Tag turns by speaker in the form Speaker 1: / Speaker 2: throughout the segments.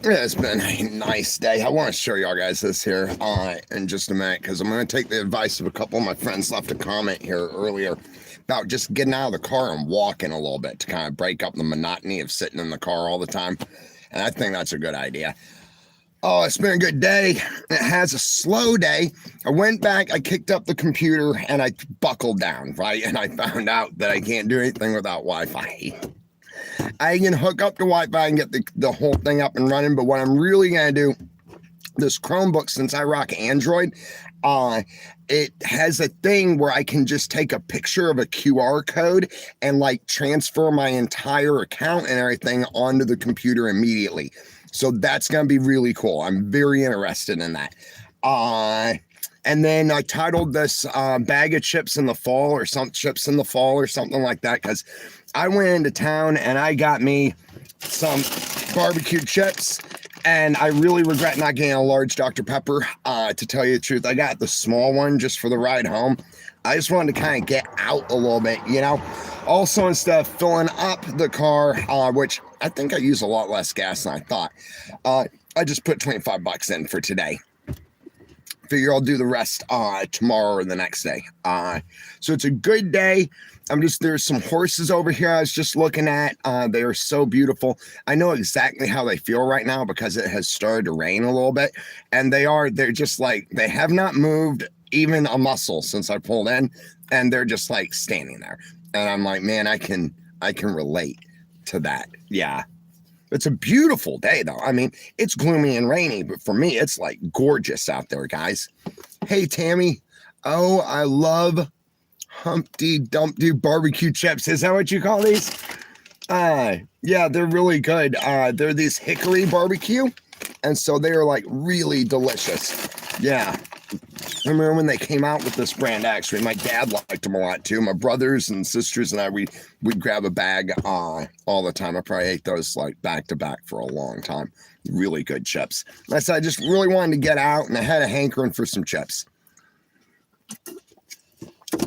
Speaker 1: Yeah, it's been a nice day. I want to show y'all guys this here in just a minute because I'm going to take the advice of a couple of my friends left a comment here earlier about just getting out of the car and walking a little bit to kind of break up the monotony of sitting in the car all the time. And I think that's a good idea. Oh, it's been a good day. It has a slow day. I went back, I kicked up the computer, and I buckled down, right? And I found out that I can't do anything without Wi-Fi. I can hook up to Wi-Fi and get the whole thing up and running, but what I'm really going to do, this Chromebook, since I rock Android, it has a thing where I can just take a picture of a QR code and like transfer my entire account and everything onto the computer immediately. So that's going to be really cool. I'm very interested in that. And then I titled this bag of chips in the fall or some chips in the fall or something like that, because I went into town and I got me some barbecue chips, and I really regret not getting a large Dr. Pepper. To tell you the truth, I got the small one just for the ride home. I just wanted to kind of get out a little bit, you know. Also, instead of filling up the car, which I think I use a lot less gas than I thought, I just put 25 bucks in for today. Figure I'll do the rest tomorrow or the next day. So it's a good day. There's some horses over here I was just looking at. They are so beautiful. I know exactly how they feel right now because it has started to rain a little bit. And they're just like, they have not moved even a muscle since I pulled in. And they're just like standing there. And I'm like, man, I can relate to that. Yeah. It's a beautiful day, though. I mean, it's gloomy and rainy, but for me, it's like gorgeous out there, guys. Hey, Tammy. Oh, I love Humpty Dumpty barbecue chips. Is that what you call these? Yeah, they're really good. They're these hickory barbecue, and so they are like really delicious. Yeah. I remember when they came out with this brand, actually, my dad liked them a lot too. My brothers and sisters and I, we'd grab a bag all the time. I probably ate those like back to back for a long time. Really good chips. I said I just really wanted to get out, and I had a hankering for some chips.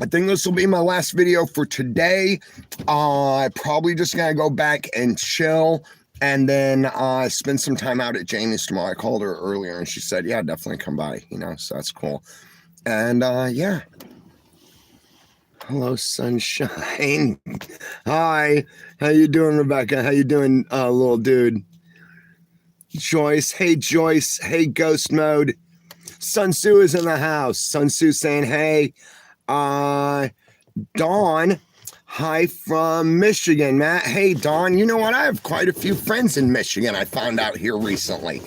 Speaker 1: I think this will be my last video for today. Probably just gonna go back and chill, and then spend some time out at Jamie's tomorrow. I called her earlier and she said, yeah, definitely come by, you know, so that's cool. And yeah. Hello, sunshine. Hi. How you doing, Rebecca? How you doing, little dude? Joyce. Hey, Joyce. Hey, Ghost Mode. Sun Tzu is in the house. Sun Tzu saying, hey. Dawn. Hi from Michigan, Matt. Hey, Dawn, you know what? I have quite a few friends in Michigan I found out here recently.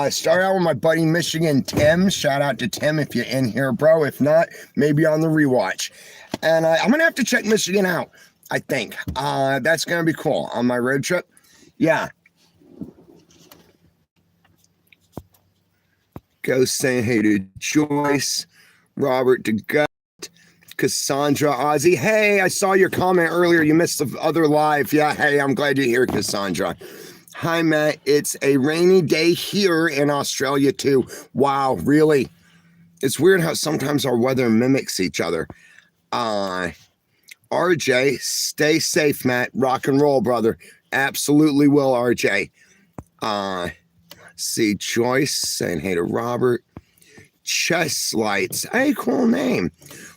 Speaker 1: Started out with my buddy Michigan, Tim. Shout out to Tim if you're in here, bro. If not, maybe on the rewatch. And I'm going to have to check Michigan out, I think. That's going to be cool on my road trip. Yeah. Go saying hey to Joyce, Robert DeGutt, Cassandra, Ozzy. Hey, I saw your comment earlier. You missed the other live. Yeah, hey, I'm glad you're here, Cassandra. Hi, Matt. It's a rainy day here in Australia, too. Wow, really? It's weird how sometimes our weather mimics each other. RJ, stay safe, Matt. Rock and roll, brother. Absolutely will, RJ. See, Joyce saying hey to Robert. Chess Lights. Hey, cool name.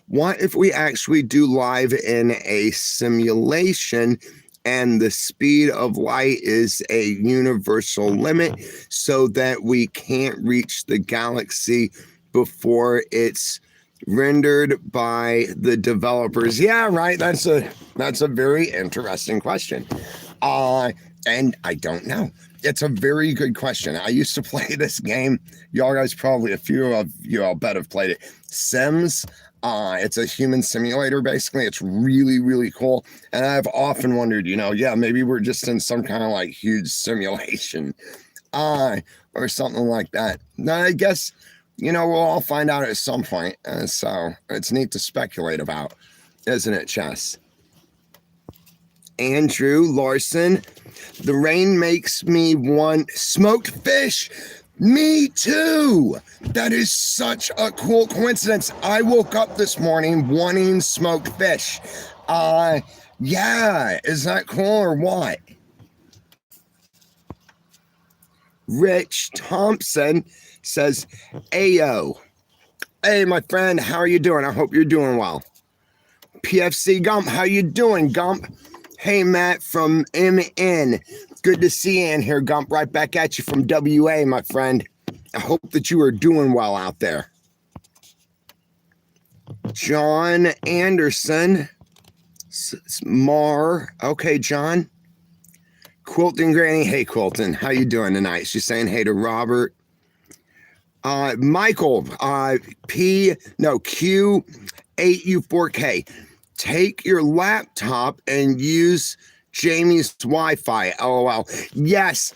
Speaker 1: What if we actually do live in a simulation and the speed of light is a universal limit so that we can't reach the galaxy before it's rendered by the developers? Yeah, right. That's a very interesting question. And I don't know. It's a very good question. I used to play this game. Y'all guys, probably a few of you, I'll bet, have played it. Sims. It's a human simulator, basically. It's really, really cool. And I've often wondered, you know, yeah, maybe we're just in some kind of like huge simulation or something like that. Now, I guess, you know, we'll all find out at some point. So it's neat to speculate about, isn't it, Chess? Andrew Larson. The rain makes me want smoked fish. Me too. That is such a cool coincidence. I woke up this morning wanting smoked fish. Yeah, is that cool or what? Rich Thompson says, Ayo. Hey, my friend, how are you doing? I hope you're doing well. PFC Gump, how you doing, Gump? Hey, Matt from MN. Good to see you in here, Gump. Right back at you from WA, my friend. I hope that you are doing well out there. John Anderson. Okay, John. Quilton Granny. Hey, Quilton. How you doing tonight? She's saying hey to Robert. Michael. Q8U4K. Take your laptop and use Jamie's Wi-Fi. LOL. Yes.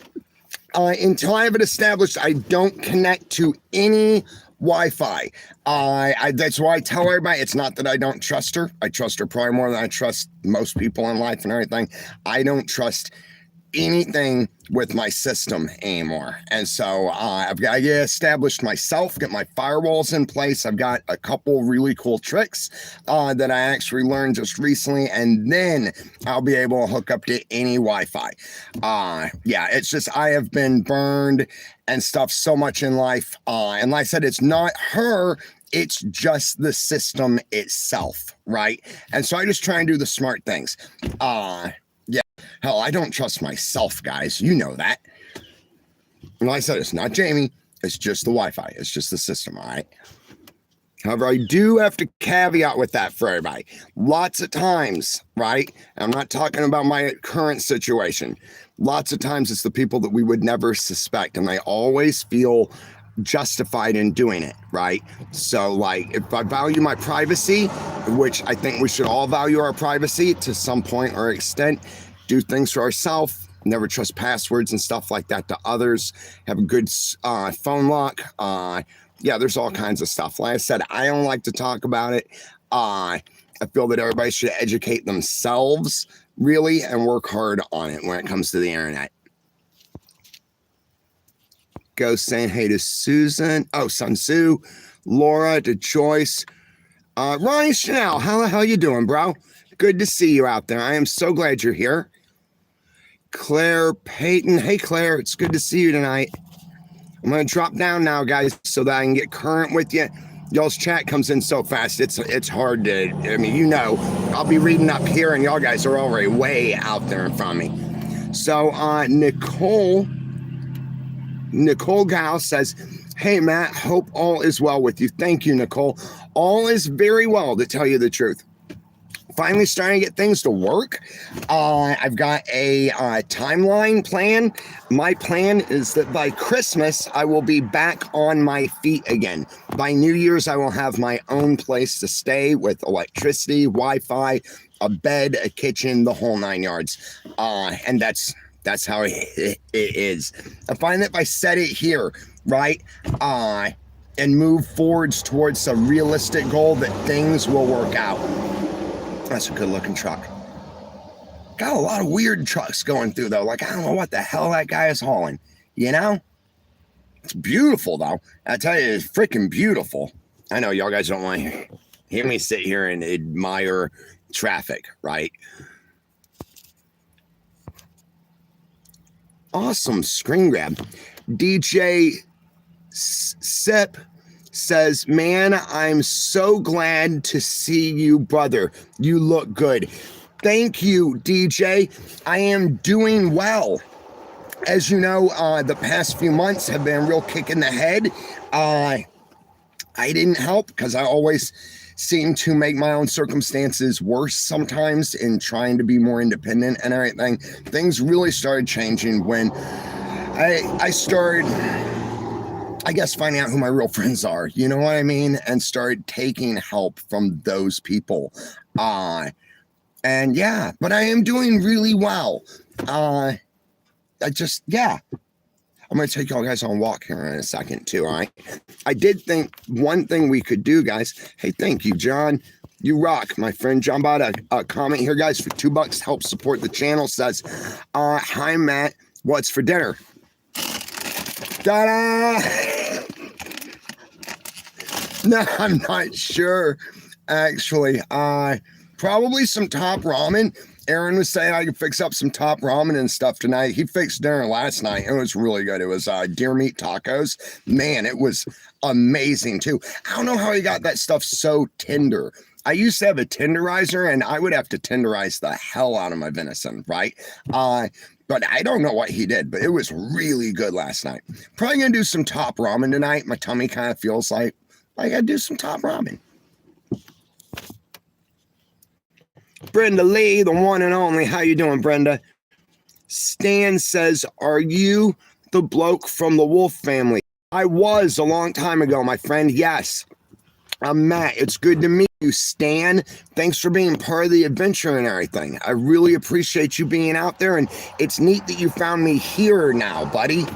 Speaker 1: Until I have it established, I don't connect to any Wi-Fi. That's why I tell everybody, it's not that I don't trust her. I trust her probably more than I trust most people in life and everything. I don't trust anything with my system anymore. And so I've got to get established myself, get my firewalls in place. I've got a couple really cool tricks that I actually learned just recently, and then I'll be able to hook up to any Wi-Fi. Yeah, it's just I have been burned and stuff so much in life. And like I said, it's not her, it's just the system itself, right? And so I just try and do the smart things. Yeah, hell, I don't trust myself, guys. You know that. And like I said, it's not Jamie. It's just the Wi-Fi. It's just the system, all right? However, I do have to caveat with that for everybody. Lots of times, right? I'm not talking about my current situation. Lots of times it's the people that we would never suspect, and they always feel justified in doing it, right? So like if I value my privacy, which I think we should all value our privacy to some point or extent, do things for ourselves, never trust passwords and stuff like that to others, have a good phone lock. Yeah, there's all kinds of stuff. Like I said, I don't like to talk about it. I feel that everybody should educate themselves really and work hard on it when it comes to the internet. Go saying hey to Susan. Oh, Sun Tzu, Laura, to Joyce. Ronnie Chanel, how the hell you doing, bro? Good to see you out there. I am so glad you're here. Claire Payton. Hey, Claire, it's good to see you tonight. I'm going to drop down now, guys, so that I can get current with you. Y'all's chat comes in so fast. It's hard to, I mean, you know, I'll be reading up here and y'all guys are already way out there in front of me. So, Nicole Gal says, hey, Matt, hope all is well with you. Thank you, Nicole. All is very well, to tell you the truth. Finally starting to get things to work. I've got a timeline plan. My plan is that by Christmas, I will be back on my feet again. By New Year's, I will have my own place to stay with electricity, Wi-Fi, a bed, a kitchen, the whole 9 yards. And that's how it is. I find that if I set it here, right, and move forwards towards a realistic goal, that things will work out. That's a good looking truck. Got a lot of weird trucks going through though. Like, I don't know what the hell that guy is hauling, you know? It's beautiful though. I tell you, it's freaking beautiful. I know y'all guys don't want to hear me sit here and admire traffic, right? Awesome screen grab. DJ Sip says, man, I'm so glad to see you, brother. You look good. Thank you, DJ. I am doing well. As you know, the past few months have been a real kick in the head. I didn't help because I always seem to make my own circumstances worse sometimes in trying to be more independent and everything. Things really started changing when I started, I guess, finding out who my real friends are, you know what I mean? And started taking help from those people. And yeah, but I am doing really well. I'm going to take y'all guys on a walk here in a second too, all right? I did think one thing we could do, guys. Hey, thank you, John. You rock. My friend John bought a comment here, guys, for $2. Help support the channel. Says, hi, Matt. What's for dinner? Ta-da! No, I'm not sure, actually. Probably some top ramen. Aaron was saying I could fix up some top ramen and stuff tonight. He fixed dinner last night. It was really good. It was deer meat tacos. Man, it was amazing too. I don't know how he got that stuff so tender. I used to have a tenderizer and I would have to tenderize the hell out of my venison, right? But I don't know what he did, but it was really good last night. Probably gonna do some top ramen tonight. My tummy kind of feels like I gotta do some top ramen. Brenda Lee, the one and only. How you doing, Brenda? Stan says, are you the bloke from the Wolf family? I was a long time ago, my friend. Yes. I'm Matt. It's good to meet you, Stan. Thanks for being part of the adventure and everything. I really appreciate you being out there, and it's neat that you found me here now, buddy.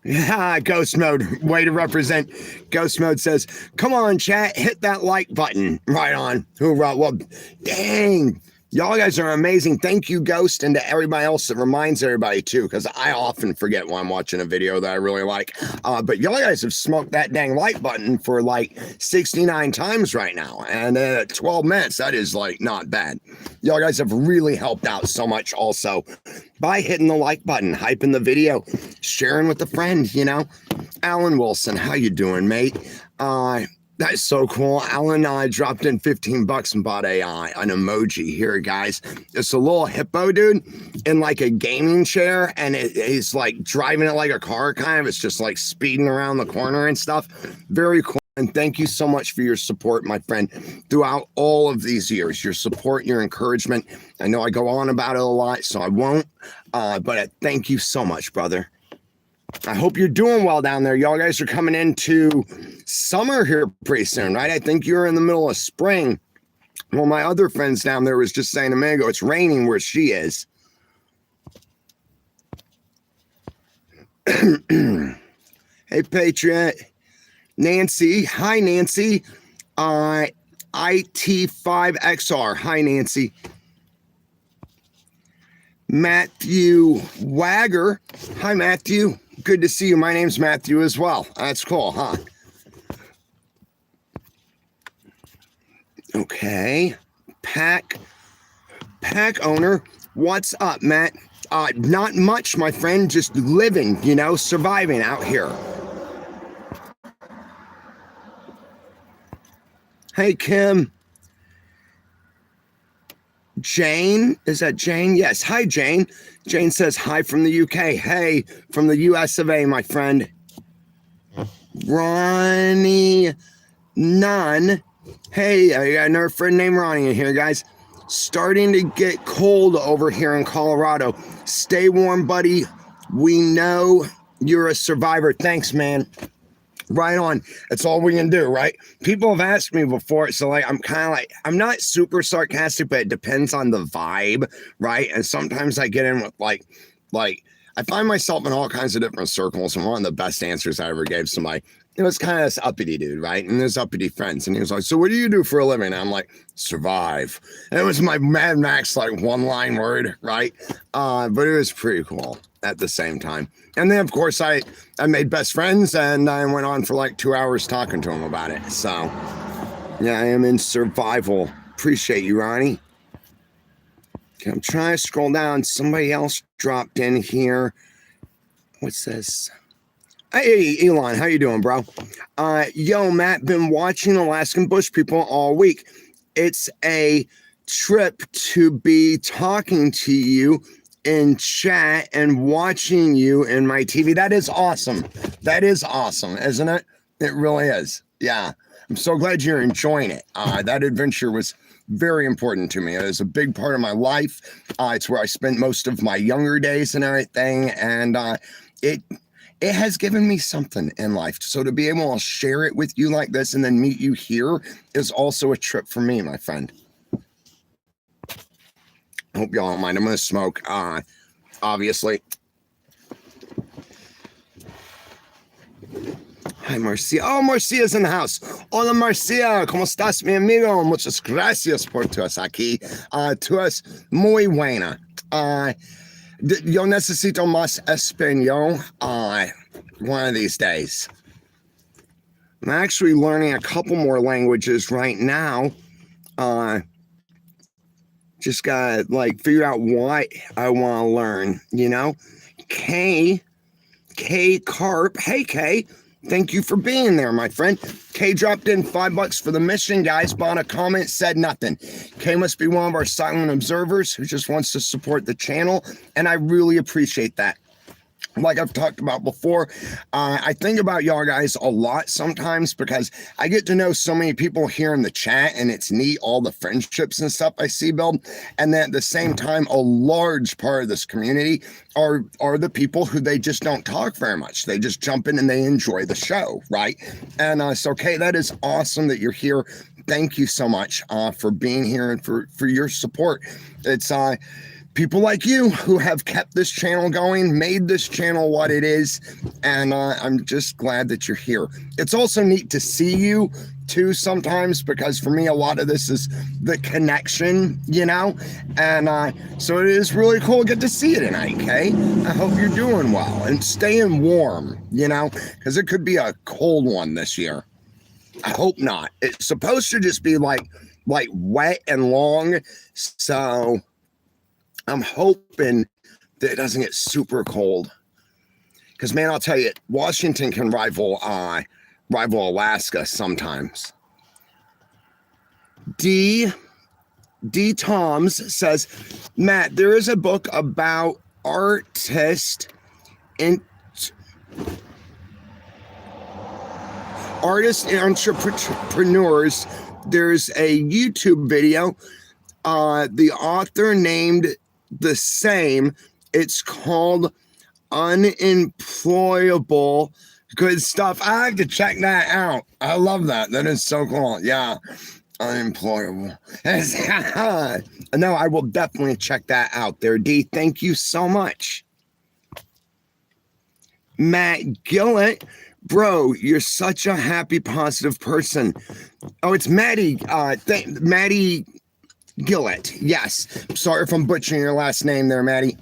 Speaker 1: Yeah, Ghost Mode, way to represent. Ghost Mode says, come on, chat, hit that like button. Right on. Hoorah. Well, dang. Y'all guys are amazing. Thank you, Ghost, and to everybody else that reminds everybody, too, because I often forget when I'm watching a video that I really like. But y'all guys have smoked that dang like button for like 69 times right now. And 12 minutes, that is like not bad. Y'all guys have really helped out so much also by hitting the like button, hyping the video, sharing with a friend, you know. Alan Wilson, how you doing, mate? That's so cool. Alan dropped in 15 bucks and bought an emoji here, guys. It's a little hippo dude in like a gaming chair, and he's like driving it like a car, kind of. It's just like speeding around the corner and stuff. Very cool. And thank you so much for your support, my friend, throughout all of these years. Your support, your encouragement. I know I go on about it a lot, so I won't. But thank you so much, brother. I hope you're doing well down there. Y'all guys are coming into summer here pretty soon, right? I think you're in the middle of spring. Well, my other friends down there was just saying a minute ago, it's raining where she is. Hey, Patriot. Nancy. Hi, Nancy. IT5XR. Hi, Nancy. Matthew Wagger. Hi, Matthew. Good to see you. My name's Matthew as well. That's cool, huh? Okay. Pack owner. What's up, Matt? Not much, my friend. Just living, you know, surviving out here. Hey, Kim. Jane, is that Jane? Yes. Hi, Jane. Jane says hi from the UK. Hey, from the US of A, my friend. Ronnie Nunn. Hey, I got another friend named Ronnie in here, guys. Starting to get cold over here in Colorado. Stay warm, buddy. We know you're a survivor. Thanks, man. Right on. That's all we can do, right? People have asked me before, so like I'm kind of like, I'm not super sarcastic, but it depends on the vibe, right? And sometimes I get in with like I find myself in all kinds of different circles, and one of the best answers I ever gave somebody, it was kind of this uppity dude, right? And his uppity friends, and he was like, so what do you do for a living? And I'm like, survive. And it was my Mad Max like one-line word, right? But it was pretty cool at the same time. And then, of course, I made best friends, and I went on for like 2 hours talking to him about it. So, yeah, I am in survival. Appreciate you, Ronnie. Okay, I'm trying to scroll down. Somebody else dropped in here. What's this? Hey, Elon, how you doing, bro? Yo, Matt, been watching Alaskan Bush People all week. It's a trip to be talking to you in chat and watching you in my TV. That is awesome. That is awesome, isn't it? It really is. Yeah. I'm so glad you're enjoying it. That adventure was very important to me. It is a big part of my life. It's where I spent most of my younger days and everything. And it has given me something in life. So to be able to share it with you like this and then meet you here is also a trip for me, my friend. Hope y'all don't mind. I'm going to smoke, obviously. Hi, Marcia. Oh, Marcia's in the house. Hola, Marcia. ¿Cómo estás, mi amigo? Muchas gracias por tu aquí. Tú es muy buena. Yo necesito más español one of these days. I'm actually learning a couple more languages right now. Just gotta like figure out what I want to learn, you know? K Carp. Hey K, thank you for being there, my friend. K dropped in $5 for the mission, guys. Bought a comment, said nothing. K must be one of our silent observers who just wants to support the channel, and I really appreciate that. Like I've talked about before, I think about y'all guys a lot sometimes because I get to know so many people here in the chat, and it's neat, all the friendships and stuff I see build. And then at the same time, a large part of this community are the people who they just don't talk very much. They just jump in and they enjoy the show, right? And so, Kay, that is awesome that you're here. Thank you so much for being here and for your support. It's people like you who have kept this channel going, made this channel what it is, and I'm just glad that you're here. It's also neat to see you too sometimes, because for me a lot of this is the connection, you know, and so it is really cool to get to see you tonight, Kay. I hope you're doing well and staying warm, you know, because it could be a cold one this year. I hope not. It's supposed to just be like wet and long, so I'm hoping that it doesn't get super cold. Because, man, I'll tell you, Washington can rival Alaska sometimes. D Toms says, Matt, there is a book about artist entrepreneurs. There's a YouTube video. The author named the same. It's called Unemployable. Good stuff. I have to check that out. I love that. That is so cool. Yeah. Unemployable. No, I will definitely check that out there, D. Thank you so much. Matt Gillett. Bro, you're such a happy, positive person. Oh, it's Maddie. Maddie Gillett. Yes. Sorry if I'm butchering your last name there, Maddie.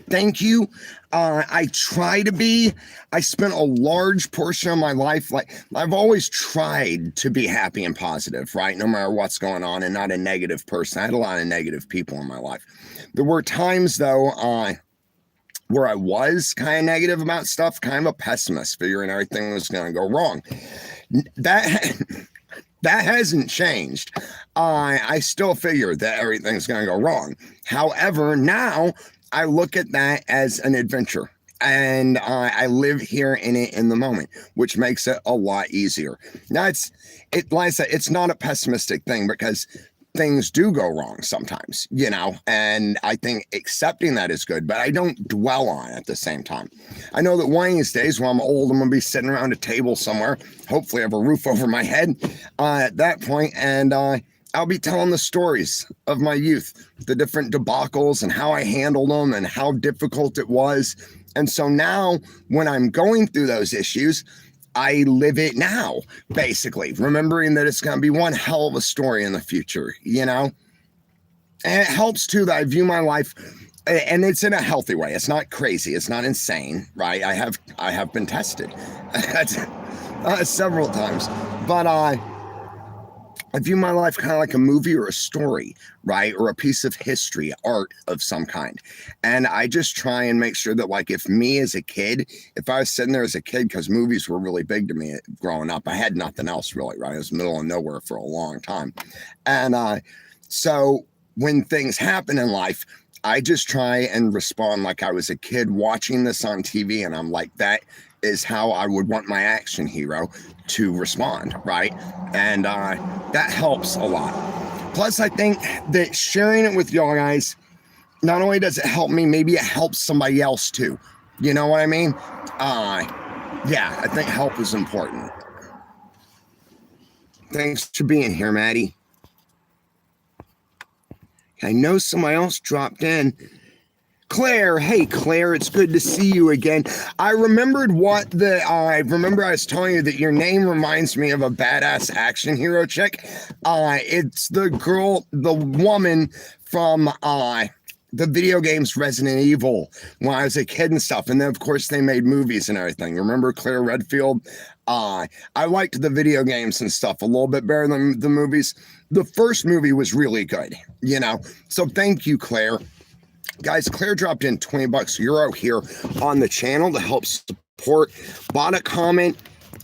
Speaker 1: Thank you. I try to be. I spent a large portion of my life, like I've always tried to be happy and positive, right? No matter what's going on, and not a negative person. I had a lot of negative people in my life. There were times though, where I was kind of negative about stuff, kind of a pessimist, figuring everything was going to go wrong. That hasn't changed. I still figure that everything's going to go wrong. However, now I look at that as an adventure, and I live here in it in the moment, which makes it a lot easier. Now, like I said, it's not a pessimistic thing, because things do go wrong sometimes, you know, and I think accepting that is good, but I don't dwell on it at the same time. I know that one of these days when I'm old, I'm going to be sitting around a table somewhere, hopefully I have a roof over my head at that point, and I'll be telling the stories of my youth, the different debacles and how I handled them and how difficult it was. And so now when I'm going through those issues, I live it now, basically, remembering that it's going to be one hell of a story in the future, you know? And it helps, too, that I view my life, and it's in a healthy way. It's not crazy. It's not insane, right? I have been tested several times. But I view my life kind of like a movie or a story, right? Or a piece of history, art of some kind. And I just try and make sure that, like, if me as a kid, if I was sitting there as a kid, because movies were really big to me growing up, I had nothing else really, right? I was middle of nowhere for a long time. And so when things happen in life, I just try and respond like I was a kid watching this on TV. And I'm like, that is how I would want my action hero to respond, right? And that helps a lot. Plus, I think that sharing it with y'all guys, not only does it help me, maybe it helps somebody else too. You know what I mean? Yeah, I think help is important. Thanks for being here, Maddie. I know somebody else dropped in. Claire, hey Claire, it's good to see you again. I remembered I was telling you that your name reminds me of a badass action hero chick. It's the woman from the video games Resident Evil when I was a kid and stuff. And then, of course, they made movies and everything. Remember Claire Redfield? I liked the video games and stuff a little bit better than the movies. The first movie was really good, you know? So thank you, Claire. Guys, Claire dropped in 20 bucks euro here on the channel to help support. Bought a comment,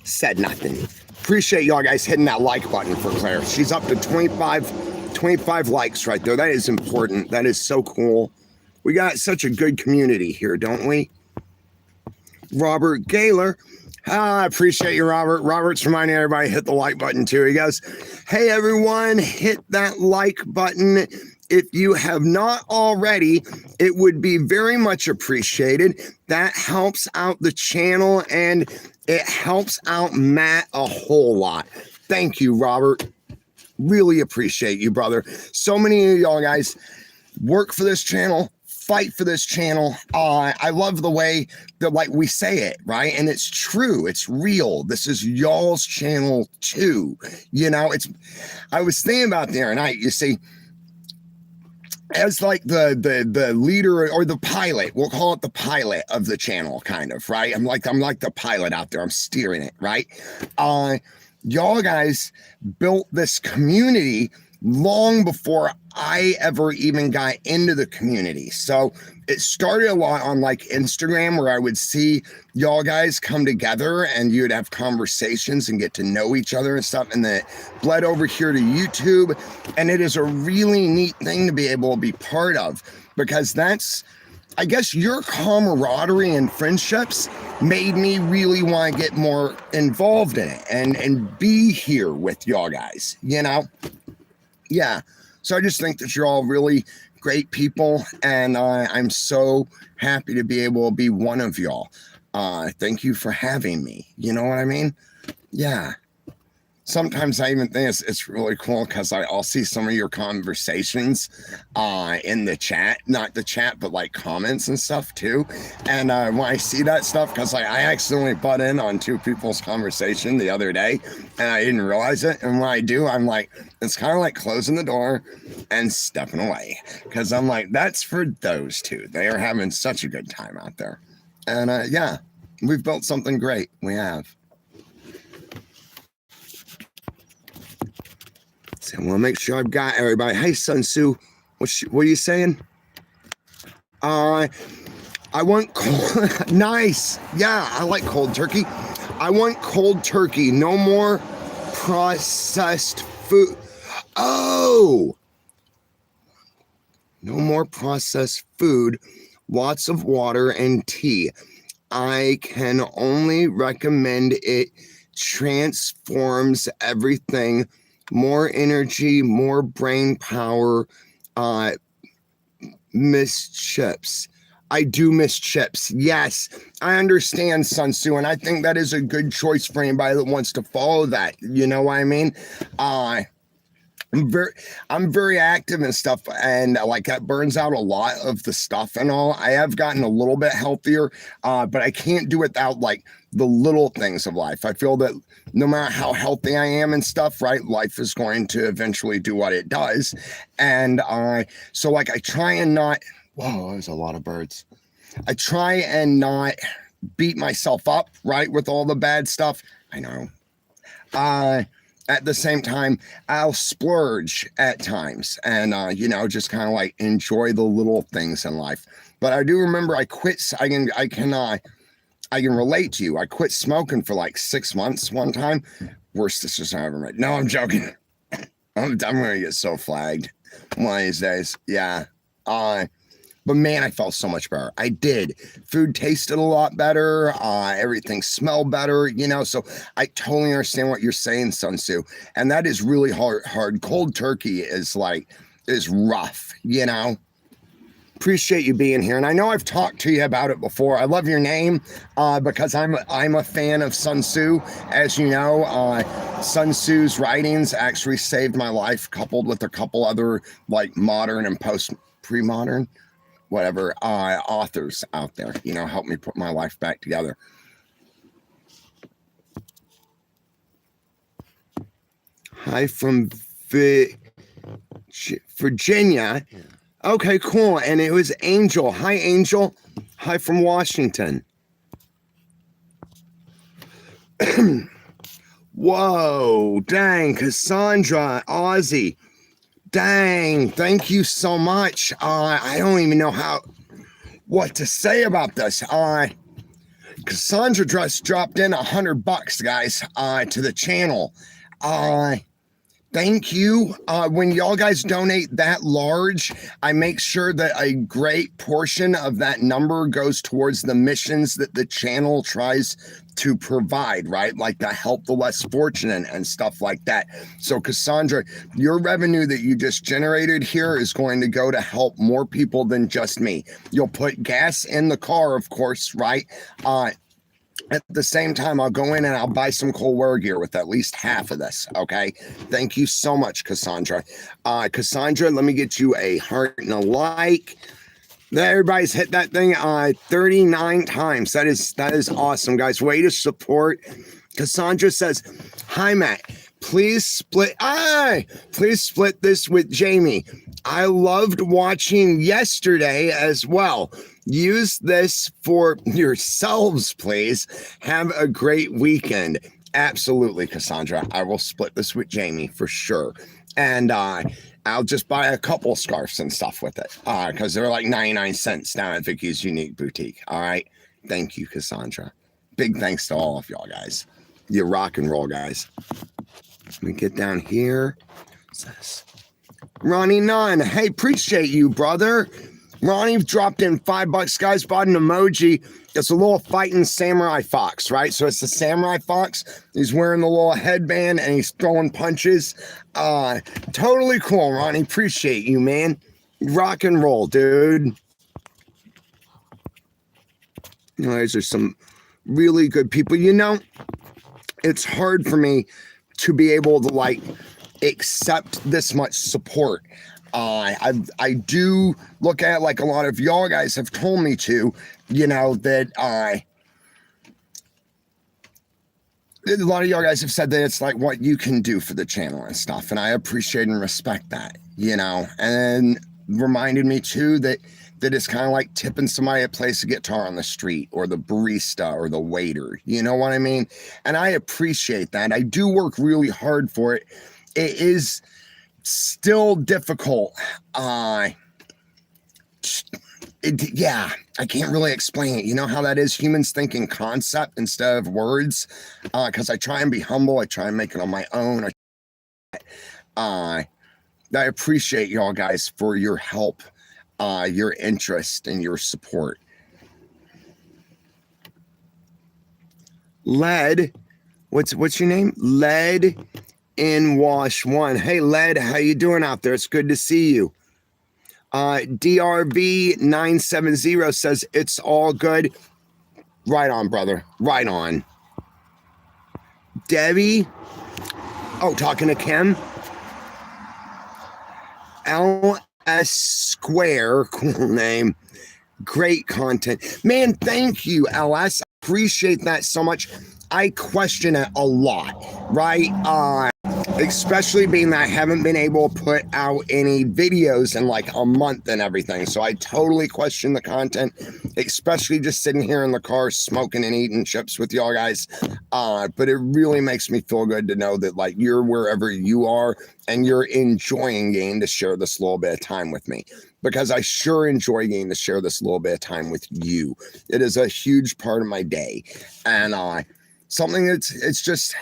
Speaker 1: said nothing. Appreciate y'all guys hitting that like button for Claire. She's up to 25 likes right there. That is important. That is so cool. We got such a good community here, don't we? Robert Gaylor. I appreciate you, Robert. Robert's reminding everybody hit the like button too. He goes, hey, everyone, hit that like button. If you have not already, it would be very much appreciated. That helps out the channel and it helps out Matt a whole lot. Thank you, Robert. Really appreciate you, brother. So many of y'all guys work for this channel, fight for this channel. I love the way that like we say it, right? And it's true. It's real. This is y'all's channel too. You know, I was thinking about the other night, you see, as like the leader or the pilot, we'll call it the pilot of the channel, kind of, right? I'm like the pilot out there. I'm steering it, right? Y'all guys built this community long before I ever even got into the community. So it started a lot on like Instagram, where I would see y'all guys come together and you'd have conversations and get to know each other and stuff. And then it bled over here to YouTube. And it is a really neat thing to be able to be part of, because that's, I guess, your camaraderie and friendships made me really want to get more involved in it and be here with y'all guys, you know? Yeah. So I just think that you're all really great people, and I'm so happy to be able to be one of y'all. Thank you for having me. You know what I mean? Yeah. Sometimes I even think it's really cool because I'll see some of your conversations in the chat, not the chat, but like comments and stuff too. And when I see that stuff, because I accidentally butt in on two people's conversation the other day and I didn't realize it. And when I do, I'm like, it's kind of like closing the door and stepping away, because I'm like, that's for those two. They are having such a good time out there. And yeah, we've built something great. We have. So I want to make sure I've got everybody. Hey, Sun Tzu, what are you saying? I want cold. Nice. Yeah, I like cold turkey. I want cold turkey. No more processed food. Oh, no more processed food. Lots of water and tea. I can only recommend it. Transforms everything. More energy, more brain power. Miss chips. I do miss chips. Yes, I understand, Sun Tzu, and I think that is a good choice for anybody that wants to follow that. You know what I mean? I'm very active and stuff, and like that burns out a lot of the stuff and all. I have gotten a little bit healthier, but I can't do it without like the little things of life. I feel that no matter how healthy I am and stuff, right, life is going to eventually do what it does. And so like I try and not, whoa, there's a lot of birds. I try and not beat myself up, right, with all the bad stuff. I know. At the same time, I'll splurge at times and, you know, just kind of like enjoy the little things in life. But I do remember I can relate to you. I quit smoking for like 6 months one time. Worst decision I ever made. No, I'm joking. I'm going to get so flagged one of these days. Yeah. But man, I felt so much better. I did. Food tasted a lot better. Everything smelled better, you know. So I totally understand what you're saying, Sun Tzu. And that is really hard. Cold turkey is rough, you know. Appreciate you being here. And I know I've talked to you about it before. I love your name because I'm a fan of Sun Tzu. As you know, Sun Tzu's writings actually saved my life, coupled with a couple other like modern and pre-modern, whatever, authors out there, you know, help me put my life back together. Hi from Virginia. Okay, cool. And it was Angel. Hi, Angel. Hi from Washington. Whoa, dang, Cassandra, Ozzy. Dang, thank you so much. I don't even know what to say about this. Cassandra just dropped in $100, guys, to the channel. Thank you. When y'all guys donate that large, I make sure that a great portion of that number goes towards the missions that the channel tries to provide, right? Like to help the less fortunate and stuff like that. So Cassandra, your revenue that you just generated here is going to go to help more people than just me. You'll put gas in the car, of course, right? At the same time, I'll go in and I'll buy some cold wear gear with at least half of this, okay? Thank you so much, Cassandra. Cassandra, let me get you a heart and a like. Everybody's hit that thing 39 times. That is awesome, guys. Way to support. Cassandra says, hi, Matt. Please split this with Jamie. I loved watching yesterday as well. Use this for yourselves, please. Have a great weekend. Absolutely, Cassandra. I will split this with Jamie for sure. And I'll just buy a couple scarves and stuff with it because they're like 99 cents down at Vicky's Unique Boutique. All right. Thank you, Cassandra. Big thanks to all of y'all guys. You rock and roll, guys. Let me get down here. What's this? Ronnie Nunn. Hey, appreciate you, brother. Ronnie dropped in $5, guys. Bought an emoji. It's a little fighting samurai fox, right? So it's the samurai fox. He's wearing the little headband and he's throwing punches. Totally cool, Ronnie. Appreciate you, man. Rock and roll, dude. You know, these are some really good people. You know, it's hard for me to be able to like accept this much support. I do look at like a lot of y'all guys have told me to, you know, that a lot of y'all guys have said that it's like what you can do for the channel and stuff. And I appreciate and respect that, you know, and reminded me too that it's kind of like tipping somebody a place a guitar on the street or the barista or the waiter, you know what I mean? And I appreciate that. I do work really hard for it. It is still difficult. Yeah, I can't really explain it. You know how that is? Humans think in concept instead of words. Because I try and be humble. I try and make it on my own. I appreciate y'all guys for your help, your interest, and your support. Led, what's your name? Led in Wash One. Hey, Led, how you doing out there? It's good to see you. DRV 970 says it's all good. Right on, brother. Right on. Debbie. Oh, talking to Kim. LS Square. Cool name. Great content. Man, thank you, LS. Appreciate that so much. I question it a lot, right? Especially being that I haven't been able to put out any videos in like a month and everything. So I totally question the content, especially just sitting here in the car smoking and eating chips with y'all guys. But it really makes me feel good to know that like you're wherever you are and you're enjoying getting to share this little bit of time with me, because I sure enjoy getting to share this little bit of time with you. It is a huge part of my day. And something it's just,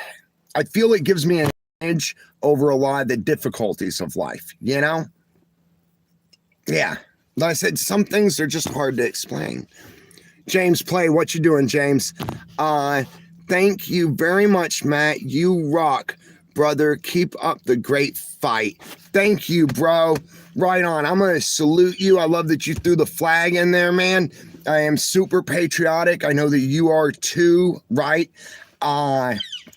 Speaker 1: I feel it gives me an edge over a lot of the difficulties of life, you know? Yeah. Like I said, some things are just hard to explain. James Play, what you doing, James? Thank you very much, Matt. You rock, brother. Keep up the great fight. Thank you, bro. Right on. I'm going to salute you. I love that you threw the flag in there, man. I am super patriotic. I know that you are too, right?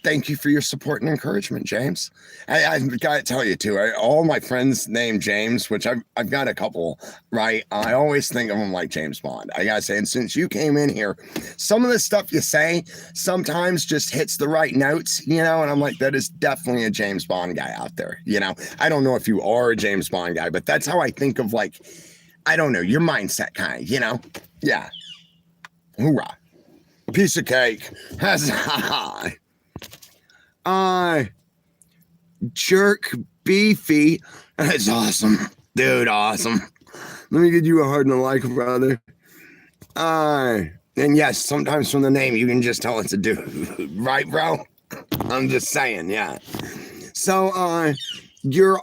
Speaker 1: Thank you for your support and encouragement, James. I've got to tell you too, all my friends named James, which I've got a couple, right? I always think of them like James Bond. I gotta say, and since you came in here, some of the stuff you say sometimes just hits the right notes, you know, and I'm like, that is definitely a James Bond guy out there, you know? I don't know if you are a James Bond guy, but that's how I think of like I don't know, your mindset kind of, you know? Yeah. Hoorah. Piece of cake. Jerk beefy. That's awesome. Dude, awesome. Let me get you a heart and a like, brother. And yes, sometimes from the name you can just tell it's a dude. Right, bro? I'm just saying, yeah. So, you're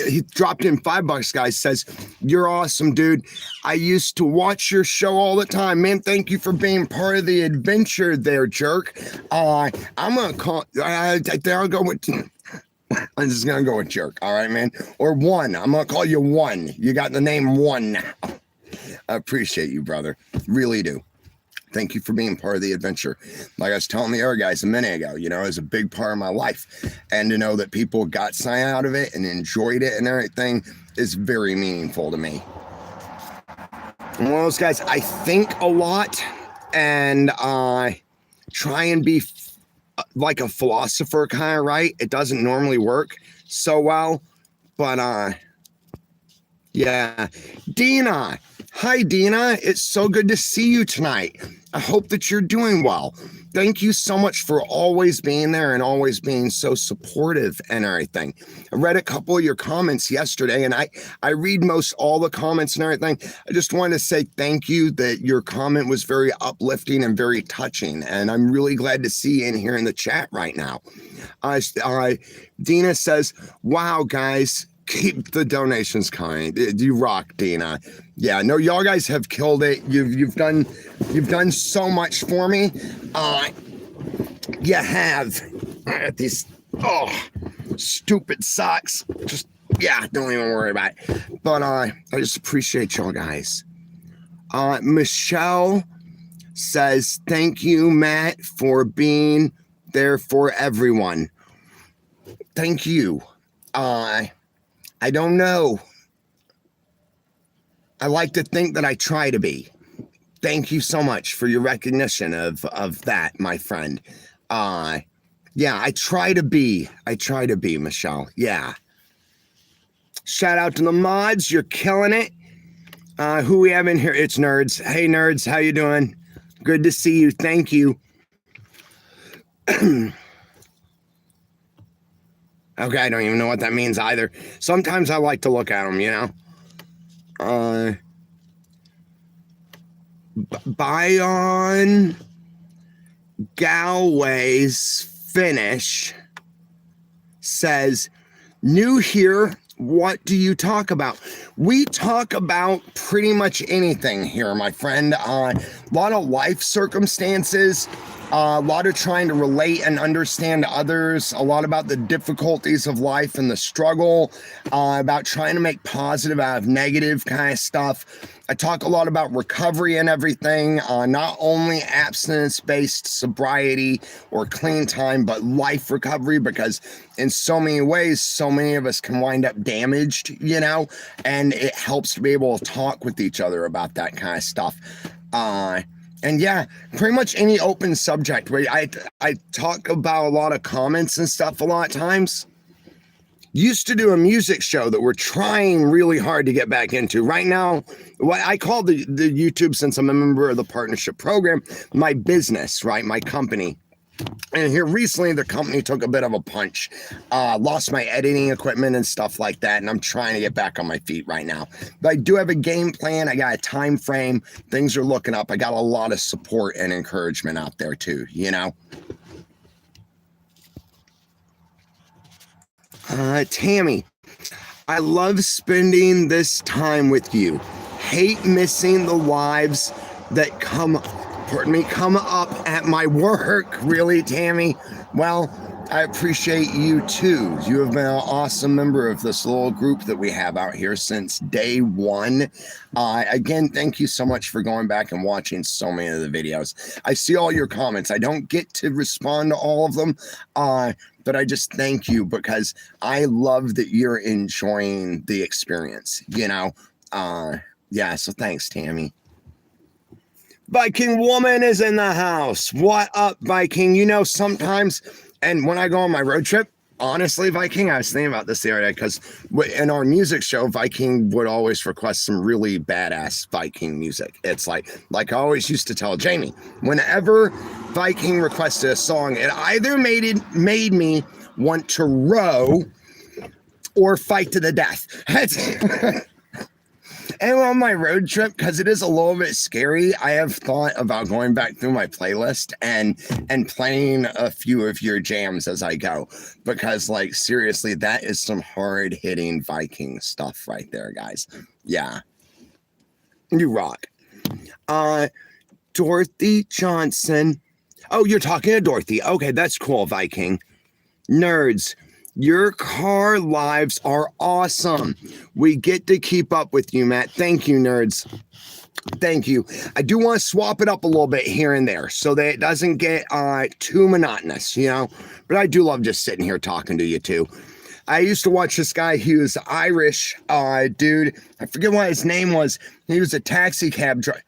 Speaker 1: he dropped in $5, guys, says, you're awesome, dude. I used to watch your show all the time. Man, thank you for being part of the adventure there, jerk. I'm gonna call I'll go with I'm just gonna go with jerk, all right, man. Or one. I'm gonna call you One. You got the name One now. I appreciate you, brother. Really do. Thank you for being part of the adventure. Like I was telling the other guys a minute ago, you know, it's a big part of my life. And to know that people got something out of it and enjoyed it and everything is very meaningful to me. I'm one of those guys, I think a lot and I try and be like a philosopher kind of, right? It doesn't normally work so well, but yeah. Dina. Hi, Dina. It's so good to see you tonight. I hope that you're doing well. Thank you so much for always being there and always being so supportive and everything. I read a couple of your comments yesterday, and I read most all the comments and everything. I just wanted to say thank you that your comment was very uplifting and very touching, and I'm really glad to see you in here in the chat right now. Dina says, wow, guys, keep the donations coming. You rock, Dina. Yeah, no, y'all guys have killed it. You've done so much for me. You have. These stupid socks. Just don't even worry about it. But I just appreciate y'all guys. Michelle says, thank you, Matt, for being there for everyone. Thank you. I don't know. I like to think that I try to be. Thank you so much for your recognition of that, my friend. Yeah, I try to be, Michelle. Yeah. Shout out to the mods. You're killing it. Who we have in here? It's Nerds. Hey, Nerds. How you doing? Good to see you. Thank you. Okay, I don't even know what that means either. Sometimes I like to look at them, you know. Bion Galway's Finish says, new here, what do you talk about? We talk about pretty much anything here, my friend. A lot of life circumstances, a lot of trying to relate and understand others, a lot about the difficulties of life and the struggle, about trying to make positive out of negative kind of stuff. I talk a lot about recovery and everything, not only abstinence-based sobriety or clean time, but life recovery, because in so many ways, so many of us can wind up damaged, you know, and it helps to be able to talk with each other about that kind of stuff. And yeah, pretty much any open subject where I talk about a lot of comments and stuff a lot of times. Used to do a music show that we're trying really hard to get back into. Right now, what I call the YouTube, since I'm a member of the partnership program, my business, right? My company. And here recently, the company took a bit of a punch. Lost my editing equipment and stuff like that, and I'm trying to get back on my feet right now. But I do have a game plan. I got a time frame. Things are looking up. I got a lot of support and encouragement out there too, you know? Tammy, I love spending this time with you. Hate missing the lives that come up at my work. Really, Tammy? Well, I appreciate you too. You have been an awesome member of this little group that we have out here since day one. Again, thank you so much for going back and watching so many of the videos. I see all your comments. I don't get to respond to all of them, but I just thank you because I love that you're enjoying the experience, you know? Yeah, so thanks, Tammy. Viking Woman is in the house. What up, Viking? You know, sometimes, and when I go on my road trip, honestly, Viking, I was thinking about this the other day because in our music show, Viking would always request some really badass Viking music. It's like I always used to tell Jamie, whenever Viking requested a song, it either made me want to row or fight to the death. And on my road trip, because it is a little bit scary, I have thought about going back through my playlist and playing a few of your jams as I go. Because, like, seriously, that is some hard-hitting Viking stuff right there, guys. Yeah. You rock. Dorothy Johnson. Oh, you're talking to Dorothy. Okay, that's cool, Viking. Nerds. Your car lives are awesome. We get to keep up with you, Matt. Thank you, nerds. Thank you. I do want to swap it up a little bit here and there so that it doesn't get too monotonous, you know? But I do love just sitting here talking to you, too. I used to watch this guy. He was Irish dude. I forget what his name was. He was a taxi cab driver.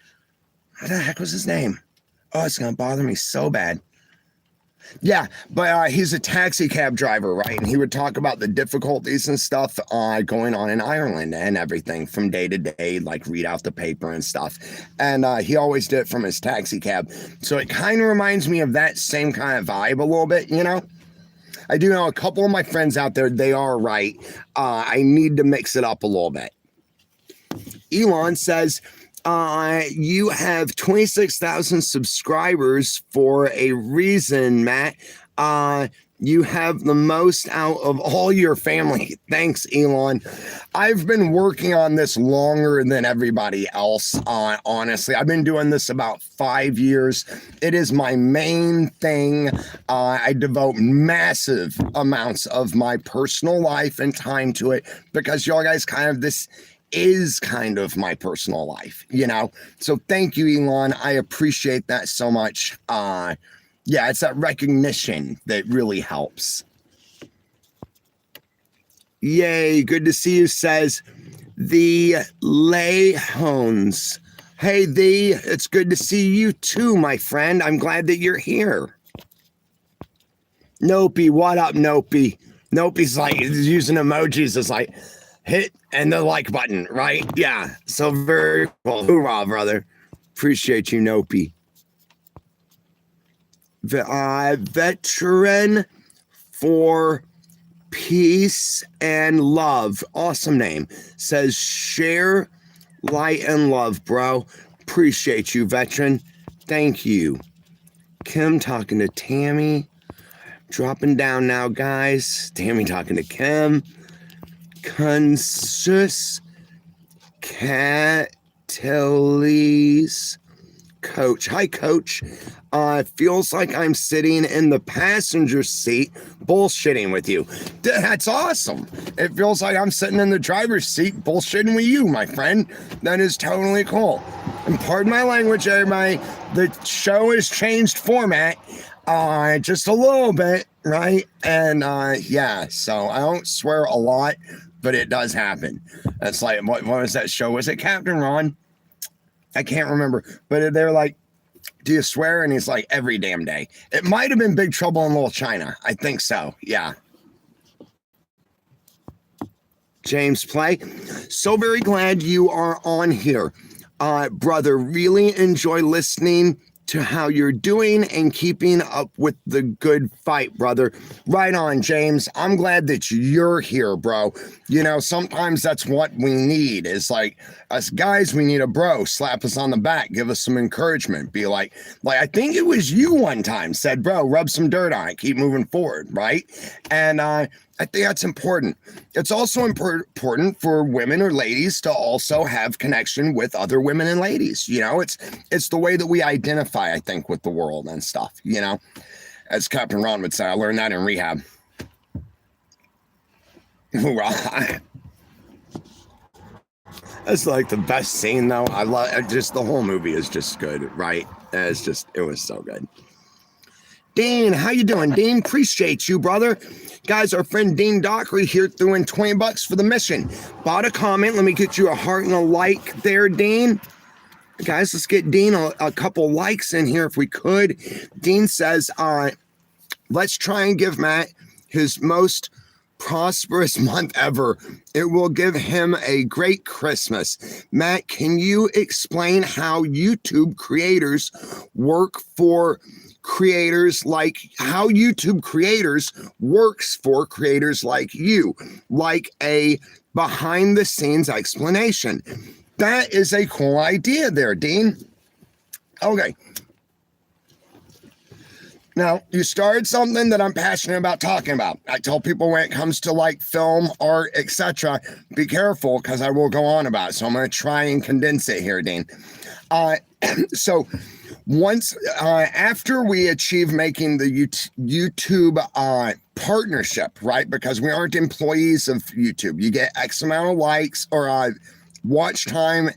Speaker 1: What the heck was his name? Oh, it's going to bother me so bad. Yeah, but he's a taxi cab driver, right? And he would talk about the difficulties and stuff going on in Ireland and everything from day to day, like read out the paper and stuff. And he always did it from his taxi cab. So it kind of reminds me of that same kind of vibe a little bit, you know? I do know a couple of my friends out there, they are right. I need to mix it up a little bit. Elon says, you have 26,000 subscribers for a reason, Matt. You have the most out of all your family. Thanks, Elon. I've been working on this longer than everybody else. Honestly, I've been doing this about 5 years. It is my main thing. I devote massive amounts of my personal life and time to it because y'all guys is kind of my personal life, you know? So thank you, Elon. I appreciate that so much. Yeah, it's that recognition that really helps. Yay, good to see you, says the Layhones. Hey, it's good to see you too, my friend. I'm glad that you're here. Nopey, what up, Nopey? Nopey's like, using emojis. It's like, hit and the like button, right? Yeah. So very cool. Hoorah, brother. Appreciate you, Nopey. Veteran for Peace and Love. Awesome name. Says share light and love, bro. Appreciate you, veteran. Thank you. Kim talking to Tammy. Dropping down now, guys. Tammy talking to Kim. Consus Cataly's coach. Hi, coach. Feels like I'm sitting in the passenger seat bullshitting with you. That's awesome. It feels like I'm sitting in the driver's seat bullshitting with you, my friend. That is totally cool. And pardon my language, everybody. The show has changed format just a little bit, right? And yeah, so I don't swear a lot, but it does happen. It's like, what was that show? Was it Captain Ron? I can't remember. But they're like, do you swear? And he's like, every damn day. It might have been Big Trouble in Little China. I think so. Yeah. James Play. So very glad you are on here. Brother, really enjoy listening to how you're doing and keeping up with the good fight, brother. Right on, James. I'm glad that you're here, bro. You know, sometimes that's what we need. Is like, us guys, we need a bro. Slap us on the back, give us some encouragement. Be like I think it was you one time said, bro, rub some dirt on it, keep moving forward, right? And I think that's important. It's also important for women or ladies to also have connection with other women and ladies. You know, it's the way that we identify, I think, with the world and stuff, you know, as Captain Ron would say. I learned that in rehab. That's like the best scene, though. I love just the whole movie is just good, right? It was so good. Dean, how you doing? Dean, appreciate you, brother. Guys, our friend Dean Dockery here threw in $20 for the mission. Bought a comment. Let me get you a heart and a like there, Dean. Guys, let's get Dean a couple likes in here if we could. Dean says, let's try and give Matt his most prosperous month ever. It will give him a great Christmas. Matt, can you explain how YouTube creators work for creators like how YouTube creators works for creators like you, like a behind the scenes explanation? That is a cool idea there, Dean. Okay. Now, you started something that I'm passionate about talking about. I tell people when it comes to like film, art, etc., be careful because I will go on about it. So I'm going to try and condense it here, Dean. So once after we achieve making the YouTube partnership, right? Because we aren't employees of YouTube. You get X amount of likes or watch time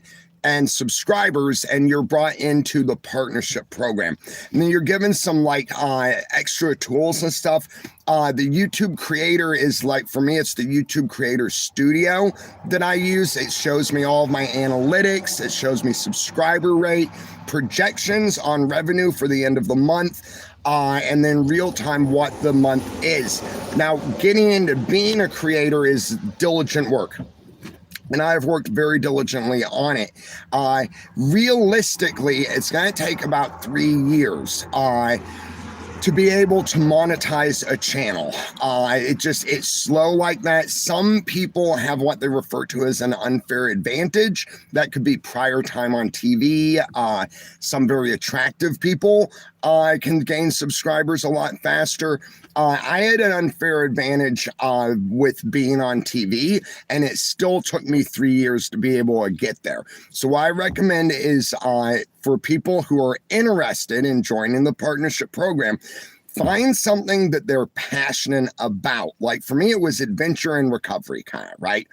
Speaker 1: and subscribers, and you're brought into the partnership program. And then you're given some like extra tools and stuff. The YouTube creator is like, for me, it's the YouTube creator studio that I use. It shows me all of my analytics. It shows me subscriber rate, projections on revenue for the end of the month, and then real time what the month is. Now, getting into being a creator is diligent work, and I've worked very diligently on it. Realistically, it's going to take about 3 years to be able to monetize a channel. It's slow like that. Some people have what they refer to as an unfair advantage. That could be prior time on TV. Some very attractive people can gain subscribers a lot faster. I had an unfair advantage with being on TV, and it still took me 3 years to be able to get there. So what I recommend is for people who are interested in joining the partnership program, find something that they're passionate about. Like for me, it was adventure and recovery kind of, right?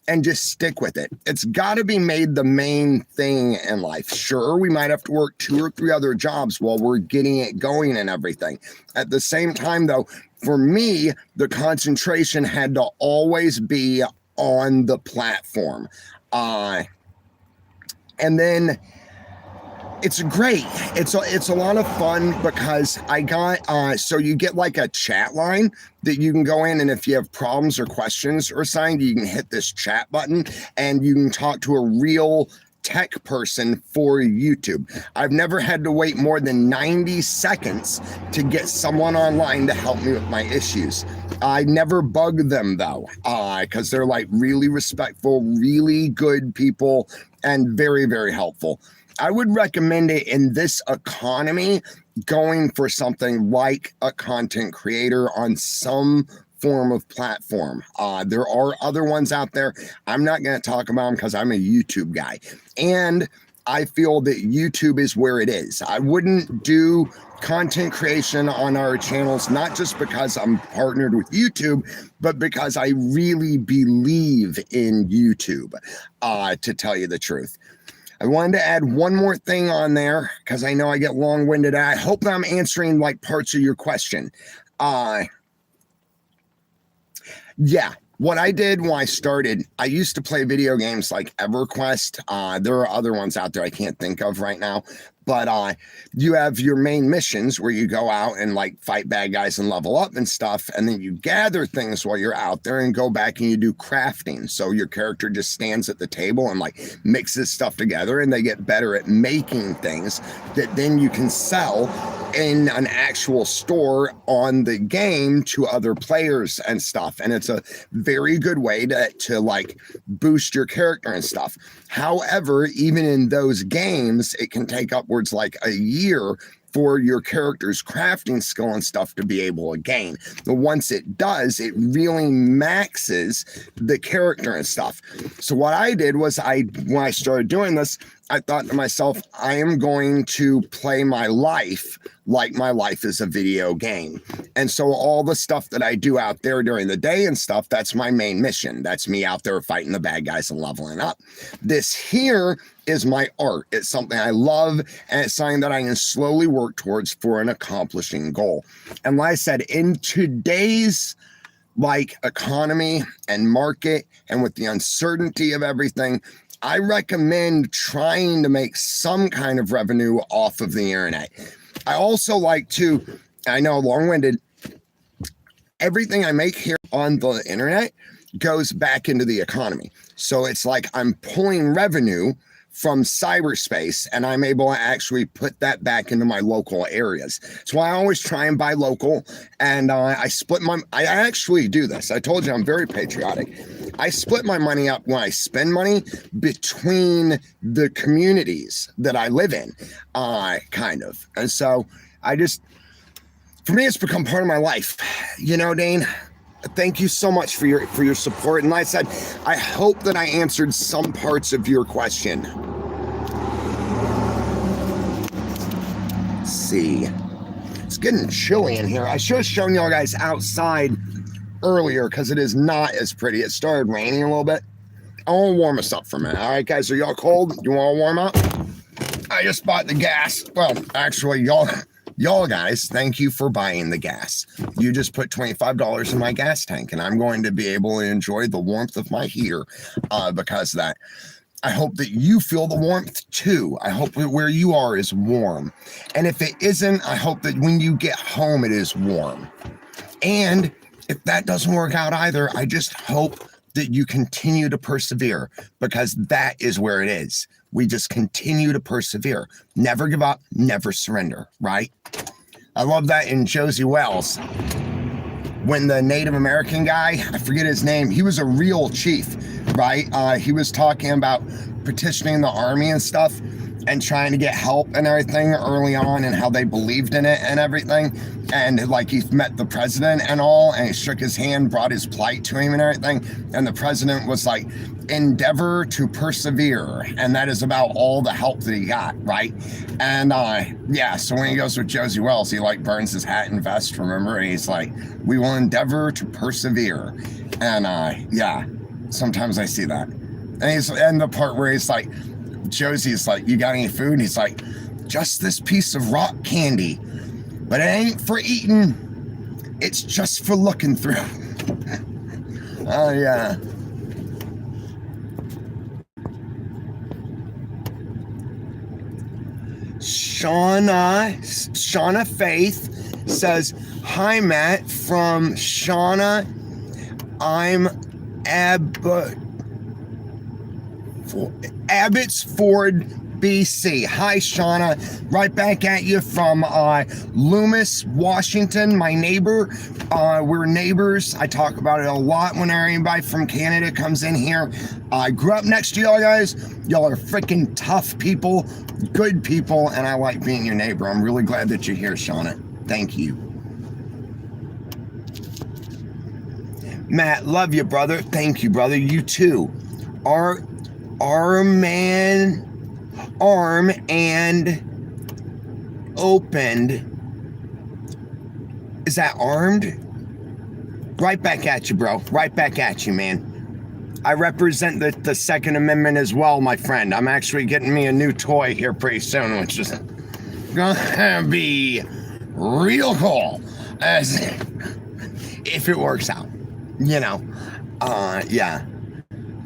Speaker 1: And just stick with it. It's got to be made the main thing in life. Sure, we might have to work 2 or 3 other jobs while we're getting it going and everything. At the same time, though, for me, the concentration had to always be on the platform. And then it's great. It's a lot of fun because I got so you get like a chat line that you can go in, and if you have problems or questions or something, you can hit this chat button and you can talk to a real tech person for YouTube. I've never had to wait more than 90 seconds to get someone online to help me with my issues. I never bug them though, because they're like really respectful, really good people, and very, very helpful. I would recommend it in this economy, going for something like a content creator on some form of platform. There are other ones out there. I'm not going to talk about them because I'm a YouTube guy. And I feel that YouTube is where it is. I wouldn't do content creation on our channels, not just because I'm partnered with YouTube, but because I really believe in YouTube, to tell you the truth. I wanted to add one more thing on there because I know I get long-winded. I hope I'm answering like parts of your question. Yeah, what I did when I started, I used to play video games like EverQuest. There are other ones out there I can't think of right now. But you have your main missions where you go out and like fight bad guys and level up and stuff. And then you gather things while you're out there and go back and you do crafting. So your character just stands at the table and like mixes stuff together, and they get better at making things that then you can sell in an actual store on the game to other players and stuff. And it's a very good way to like boost your character and stuff. However, even in those games, it can take upwards like a year for your character's crafting skill and stuff to be able to gain. But once it does, it really maxes the character and stuff. So what I did was when I started doing this, I thought to myself, I am going to play my life like my life is a video game. And so all the stuff that I do out there during the day and stuff, that's my main mission. That's me out there fighting the bad guys and leveling up. This here is my art. It's something I love, and it's something that I can slowly work towards for an accomplishing goal. And like I said, in today's like economy and market, and with the uncertainty of everything, I recommend trying to make some kind of revenue off of the internet. I also like to, I know long-winded, everything I make here on the internet goes back into the economy. So it's like I'm pulling revenue from cyberspace, and I'm able to actually put that back into my local areas. So I always try and buy local, and I actually do this. I told you I'm very patriotic. I split my money up when I spend money between the communities that I live in, kind of. And so for me, it's become part of my life. You know, Dane, thank you so much for your support. And like I said, I hope that I answered some parts of your question. Let's see. It's getting chilly in here. I should have shown y'all guys outside earlier because it is not as pretty. It started raining a little bit. I want to warm us up for a minute. All right, guys, are y'all cold? You want to warm up? I just bought the gas. Well, actually, y'all guys, thank you for buying the gas. You just put $25 in my gas tank, and I'm going to be able to enjoy the warmth of my heater because of that. I hope that you feel the warmth too. I hope that where you are is warm. And if it isn't, I hope that when you get home, it is warm. And if that doesn't work out either, I just hope that you continue to persevere, because that is where it is. We just continue to persevere. Never give up, never surrender, right? I love that in Josie Wells. When the Native American guy, I forget his name, he was a real chief, right? He was talking about petitioning the army and stuff and trying to get help and everything early on, and how they believed in it and everything. And like, he met the president and all, and he shook his hand, brought his plight to him and everything. And the president was like, endeavor to persevere. And that is about all the help that he got, right? And yeah, so when he goes with Josie Wells, he like burns his hat and vest, remember? And he's like, we will endeavor to persevere. And yeah, sometimes I see that. And the part where he's like, Josie's like, you got any food? And he's like, just this piece of rock candy, but it ain't for eating, it's just for looking through. Oh yeah. Shauna Faith says, hi Matt, from Shauna. I'm Abbotsford, BC. Hi, Shauna. Right back at you from Loomis, Washington, my neighbor. We're neighbors. I talk about it a lot when anybody from Canada comes in here. I grew up next to y'all guys. Y'all are freaking tough people, good people, and I like being your neighbor. I'm really glad that you're here, Shauna. Thank you. Matt, love you, brother. Thank you, brother. You too. Arm and opened. Is that armed? Right back at you, bro. Right back at you, man. I represent the Second Amendment as well, my friend. I'm actually getting me a new toy here pretty soon, which is gonna be real cool, as if it works out, you know. Yeah.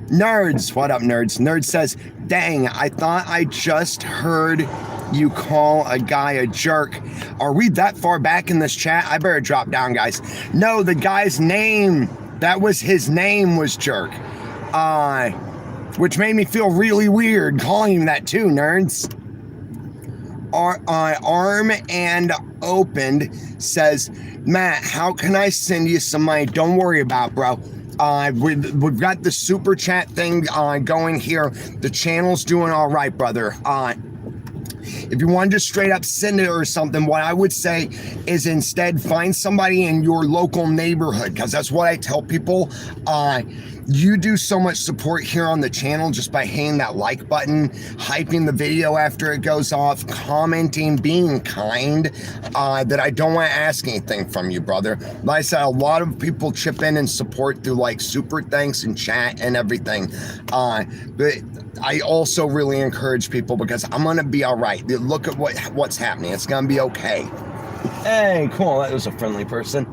Speaker 1: Nerds, what up, nerds? Nerd says, dang, I thought I just heard you call a guy a jerk. Are we that far back in this chat? I better drop down, guys. No, the guy's name, that was his name, was Jerk. Which made me feel really weird calling him that too, nerds. Arm and Opened says, Matt, how can I send you some money? Don't worry about it, bro. We've got the super chat thing going here. The channel's doing all right, brother. If you want to just straight up send it or something, what I would say is instead find somebody in your local neighborhood, because that's what I tell people. You do so much support here on the channel just by hitting that like button, hyping the video after it goes off, commenting, being kind, that I don't want to ask anything from you, brother. Like I said, a lot of people chip in and support through like super thanks and chat and everything. But I also really encourage people, because I'm going to be all right. Look at what's happening. It's going to be okay. Hey, cool. That was a friendly person.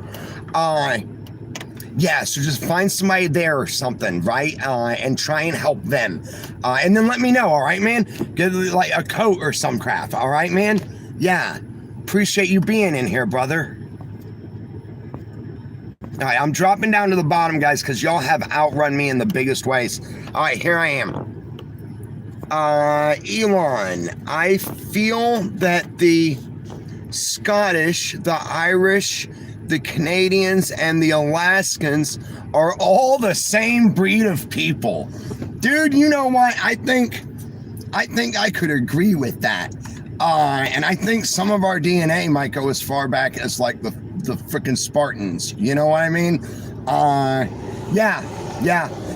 Speaker 1: Yeah, so just find somebody there or something, right? And try and help them. And then let me know, all right, man? Get like a coat or some crap, all right, man? Yeah, appreciate you being in here, brother. All right, I'm dropping down to the bottom, guys, because y'all have outrun me in the biggest ways. All right, here I am. Elon, I feel that the Scottish, the Irish, the Canadians, and the Alaskans are all the same breed of people. Dude, you know what? I think I could agree with that. And I think some of our DNA might go as far back as like the freaking Spartans. You know what I mean? Yeah.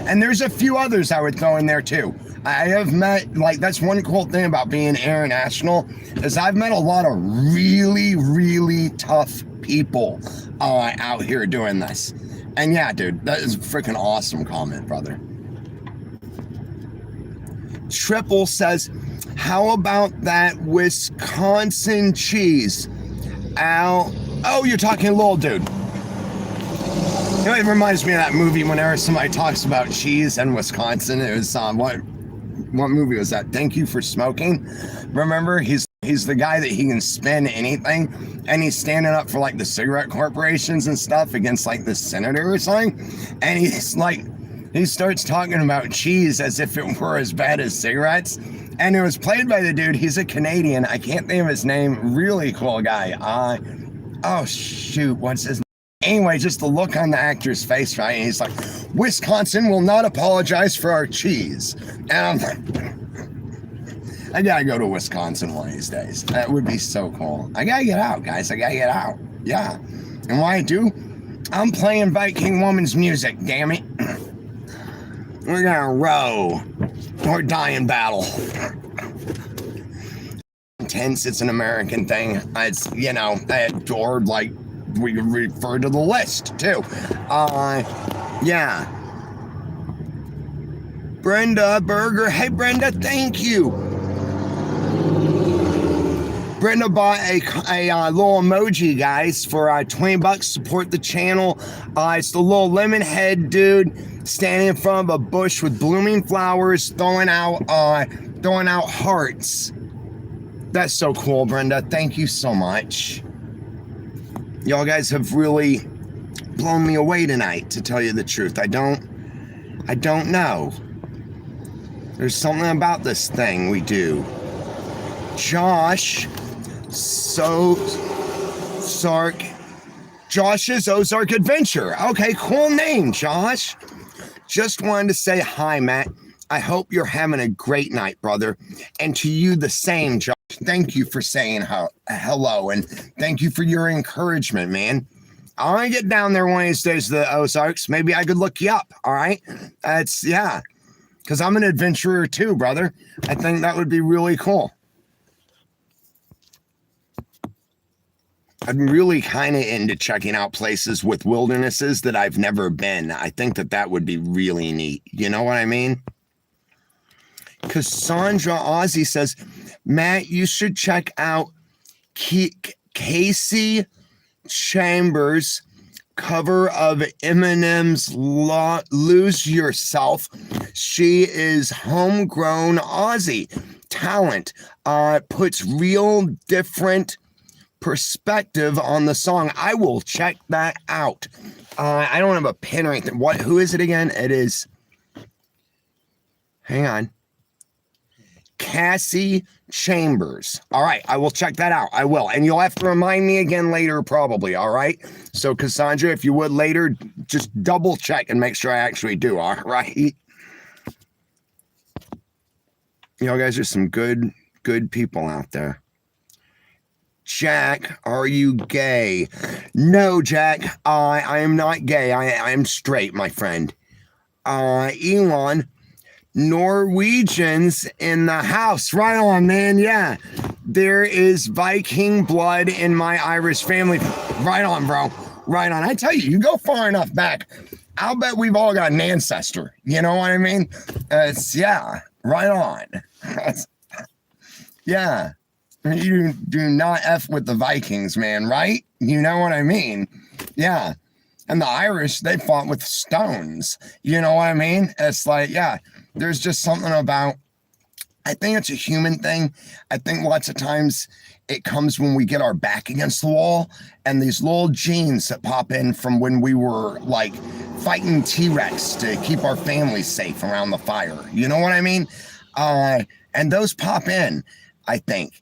Speaker 1: And there's a few others I would throw in there too. I have met, like, that's one cool thing about being international, is I've met a lot of really, really tough people out here doing this. And yeah, dude, that is a freaking awesome comment, brother. Triple says, how about that Wisconsin cheese? Oh, you're talking little dude. You know, it reminds me of that movie whenever somebody talks about cheese and Wisconsin. It was what movie was that? Thank You for Smoking. Remember, he's the guy that he can spin anything, and he's standing up for like the cigarette corporations and stuff against like the senator or something, and he's like, he starts talking about cheese as if it were as bad as cigarettes. And it was played by the dude, he's a Canadian, I can't think of his name, really cool guy. Oh shoot, what's his name? Anyway, just the look on the actor's face, right? And he's like, Wisconsin will not apologize for our cheese. And I'm like, I gotta go to Wisconsin one of these days. That would be so cool. I gotta get out, guys. I gotta get out. Yeah. And why I do? I'm playing Viking Woman's music, damn it. We're gonna row or die in battle. Intense, it's an American thing. It's, you know, or like we refer to the list too. Yeah. Brenda Berger. Hey Brenda, thank you. Brenda bought a little emoji, guys, for $20. Support the channel. It's the little lemon head dude standing in front of a bush with blooming flowers, throwing out hearts. That's so cool, Brenda. Thank you so much. Y'all guys have really blown me away tonight, to tell you the truth. I don't know. There's something about this thing we do. Josh's Ozark Adventure. Okay, cool name, Josh. Just wanted to say hi, Matt. I hope you're having a great night, brother. And to you the same, Josh. Thank you for saying hello, and thank you for your encouragement, man. I want to get down there one of these days to the Ozarks. Maybe I could look you up, all right? Yeah, because I'm an adventurer too, brother. I think that would be really cool. I'm really kind of into checking out places with wildernesses that I've never been. I think that would be really neat. You know what I mean? Cassandra Ozzy says, Matt, you should check out Casey Chambers' cover of Eminem's Lose Yourself. She is homegrown Aussie talent. Puts real different perspective on the song. I will check that out. I don't have a pin or anything. Who is it again? It is, hang on, Cassie Chambers. All right, I will check that out. I will. And you'll have to remind me again later, probably. All right. So Cassandra, if you would later, just double check and make sure I actually do. All right. You guys are some good people out there. Jack, are you gay? No, Jack, I am not gay. I am straight, my friend. Elon, Norwegians in the house. Right on, man. Yeah. There is Viking blood in my Irish family. Right on, bro. Right on. I tell you, you go far enough back, I'll bet we've all got an ancestor. You know what I mean? Yeah. Right on. Yeah. You do not F with the Vikings, man, right? You know what I mean? Yeah. And the Irish, they fought with stones. You know what I mean? It's like, yeah, there's just something about I think it's a human thing. I think lots of times it comes when we get our back against the wall and these little genes that pop in from when we were like fighting T-Rex to keep our families safe around the fire. You know what I mean? And those pop in, I think.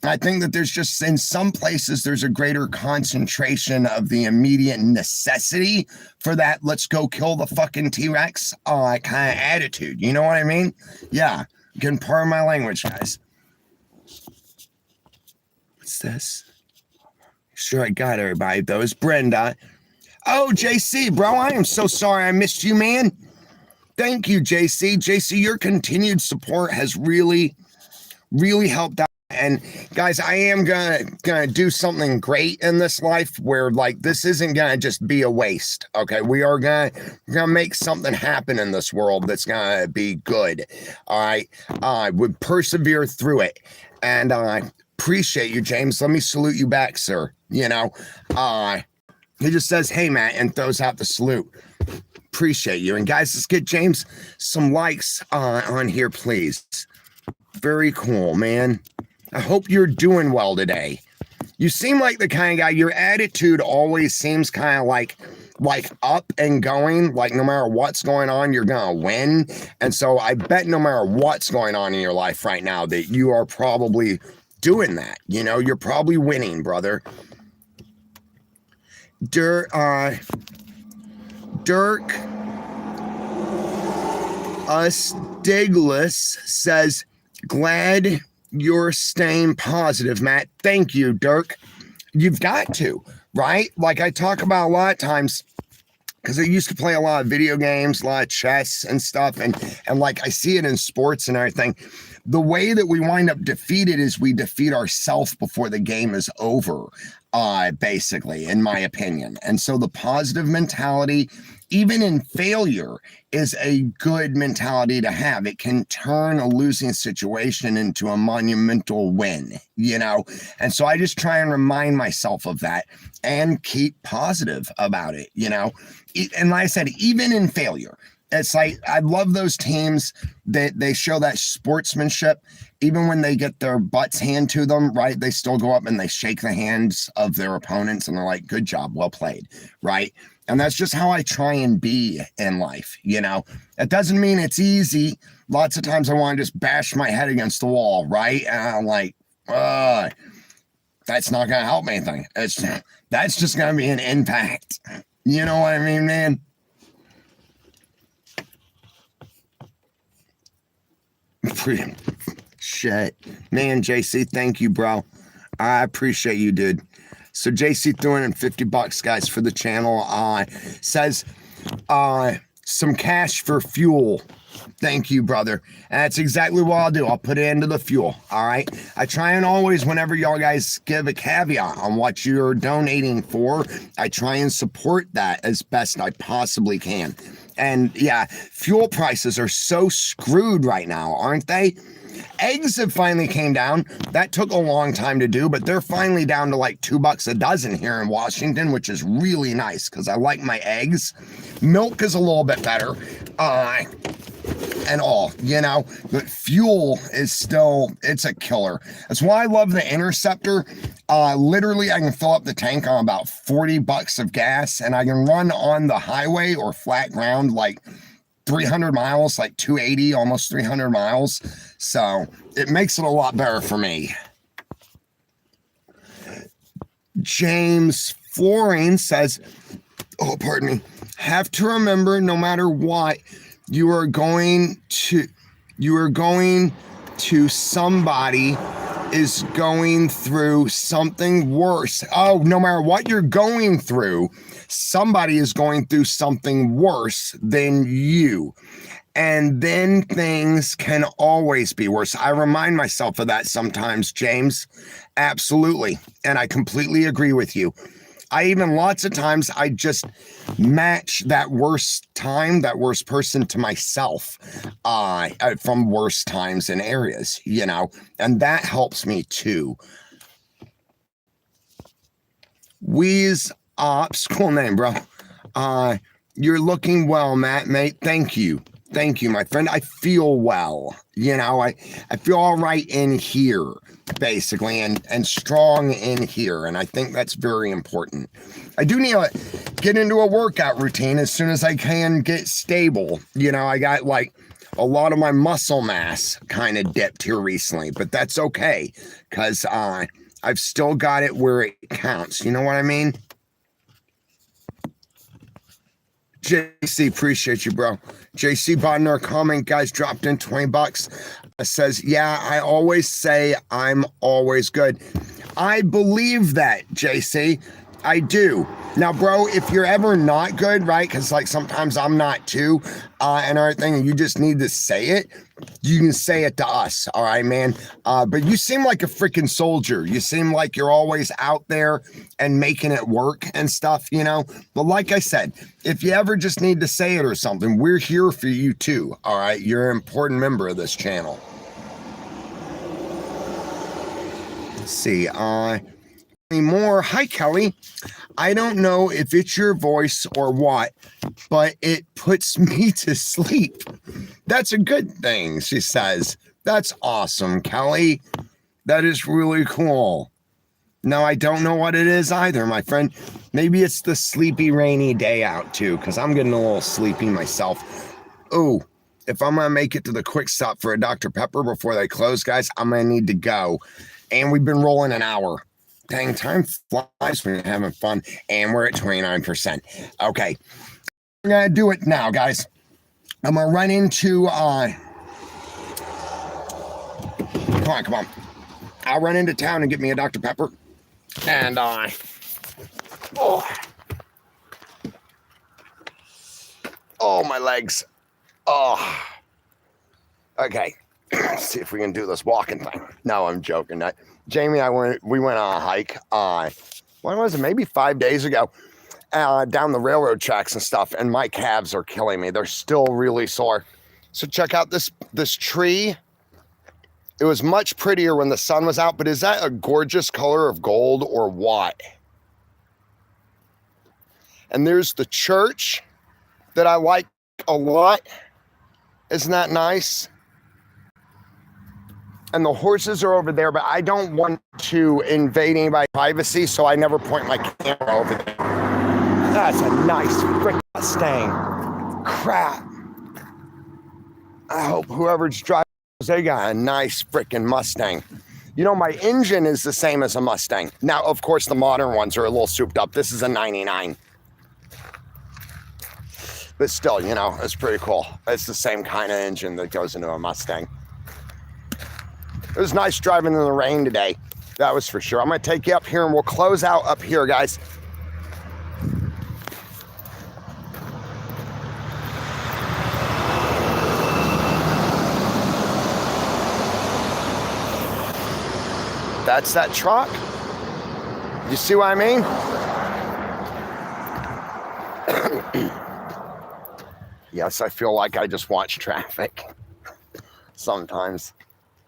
Speaker 1: I think that there's just, in some places, there's a greater concentration of the immediate necessity for that, let's go kill the fucking T-Rex kind of attitude. You know what I mean? Yeah. Getting part of my language, guys. What's this? Sure, I got everybody. That was Brenda. Oh, JC, bro, I am so sorry I missed you, man. Thank you, JC. JC, your continued support has really, really helped out. And guys, I am gonna do something great in this life where like this isn't gonna just be a waste. Okay, we're gonna make something happen in this world that's gonna be good. All right, I would persevere through it, and I appreciate you, James. Let me salute you back, sir. You know, he just says, "Hey, Matt," and throws out the salute. Appreciate you. And guys, let's get James some likes on here, please. Very cool, man. I hope you're doing well today. You seem like the kind of guy, your attitude always seems kind of like up and going, like no matter what's going on, you're going to win. And so I bet no matter what's going on in your life right now that you are probably doing that. You know, you're probably winning, brother. Dirk Stiglitz says, glad you're staying positive, Matt. Thank you, Dirk. You've got to, right? Like I talk about a lot of times, because I used to play a lot of video games, a lot of chess and stuff, and like I see it in sports and everything. The way that we wind up defeated is we defeat ourselves before the game is over, basically, in my opinion. And so the positive mentality, even in failure, is a good mentality to have. It can turn a losing situation into a monumental win, you know? And so I just try and remind myself of that and keep positive about it, you know? And like I said, even in failure, it's like, I love those teams that they show that sportsmanship, even when they get their butts handed to them, right? They still go up and they shake the hands of their opponents and they're like, good job, well played, right? And that's just how I try and be in life, you know? It doesn't mean it's easy. Lots of times I want to just bash my head against the wall, right? And I'm like, that's not going to help anything. That's just going to be an impact. You know what I mean, man? Shit. Man, JC, thank you, bro. I appreciate you, dude. So JC threw in $50, guys, for the channel. Says some cash for fuel. Thank you, brother. And that's exactly what I'll do. I'll put it into the fuel. All right. I try and always, whenever y'all guys give a caveat on what you're donating for, I try and support that as best I possibly can. And yeah, fuel prices are so screwed right now, aren't they? Eggs have finally came down. That took a long time to do, but they're finally down to like $2 a dozen here in Washington, which is really nice because I like my eggs. Milk is a little bit better, and all, you know, but fuel is still, it's a killer. That's why I love the Interceptor. Literally, I can fill up the tank on about $40 of gas, and I can run on the highway or flat ground like 300 miles, like 280, almost 300 miles. So it makes it a lot better for me. James Flooring says, oh, pardon me, have to remember no matter what, you are going to somebody is going through something worse. Oh, no matter what you're going through, somebody is going through something worse than you. And then things can always be worse. I remind myself of that sometimes, James. Absolutely. And I completely agree with you. I even lots of times I just match that worst time, that worst person to myself from worst times and areas, you know, and that helps me too. Wheeze Ops, cool name, bro. You're looking well, Matt, mate. Thank you. Thank you, my friend. I feel well. You know, I feel all right in here, basically, and strong in here. And I think that's very important. I do need to get into a workout routine as soon as I can get stable. You know, I got like a lot of my muscle mass kind of dipped here recently, but that's okay because I've still got it where it counts. You know what I mean? JC, appreciate you, bro. JC bought in our comment, guys, dropped in 20 bucks. Says, yeah, I always say I'm always good. I believe that, JC. I do. Now, bro, if you're ever not good, right? Because like sometimes I'm not too, and everything, and you just need to say it, you can say it to us, all right, man? But you seem like a freaking soldier. You seem like you're always out there and making it work and stuff, you know? But like I said, if you ever just need to say it or something, we're here for you too, all right? You're an important member of this channel. Let's see, more. Hi, Kelly. I don't know if it's your voice or what, but it puts me to sleep. That's a good thing, she says. That's awesome, Kelly. That is really cool. No, I don't know what it is either, my friend. Maybe it's the sleepy, rainy day out too, because I'm getting a little sleepy myself. Oh, if I'm going to make it to the quick stop for a Dr. Pepper before they close, guys, I'm going to need to go. And we've been rolling an hour. Dang, time flies when you're having fun, and we're at 29%. Okay, we're gonna do it now, guys. I'm gonna run into come on. I'll run into town and get me a Dr. Pepper. And oh, my legs. Oh, okay. Let's see if we can do this walking thing. No, I'm joking. Jamie and we went on a hike, when was it? Maybe 5 days ago, down the railroad tracks and stuff, and my calves are killing me. They're still really sore. So check out this tree. It was much prettier when the sun was out, but is that a gorgeous color of gold or what? And there's the church that I like a lot. Isn't that nice? And the horses are over there, but I don't want to invade anybody's privacy, so I never point my camera over there. That's a nice freaking Mustang. Crap. I hope whoever's driving, they got a nice freaking Mustang. You know, my engine is the same as a Mustang. Now, of course, the modern ones are a little souped up. This is a 99. But still, you know, it's pretty cool. It's the same kind of engine that goes into a Mustang. It was nice driving in the rain today. That was for sure. I'm going to take you up here and we'll close out up here, guys. That's that truck. You see what I mean? Yes, I feel like I just watch traffic sometimes.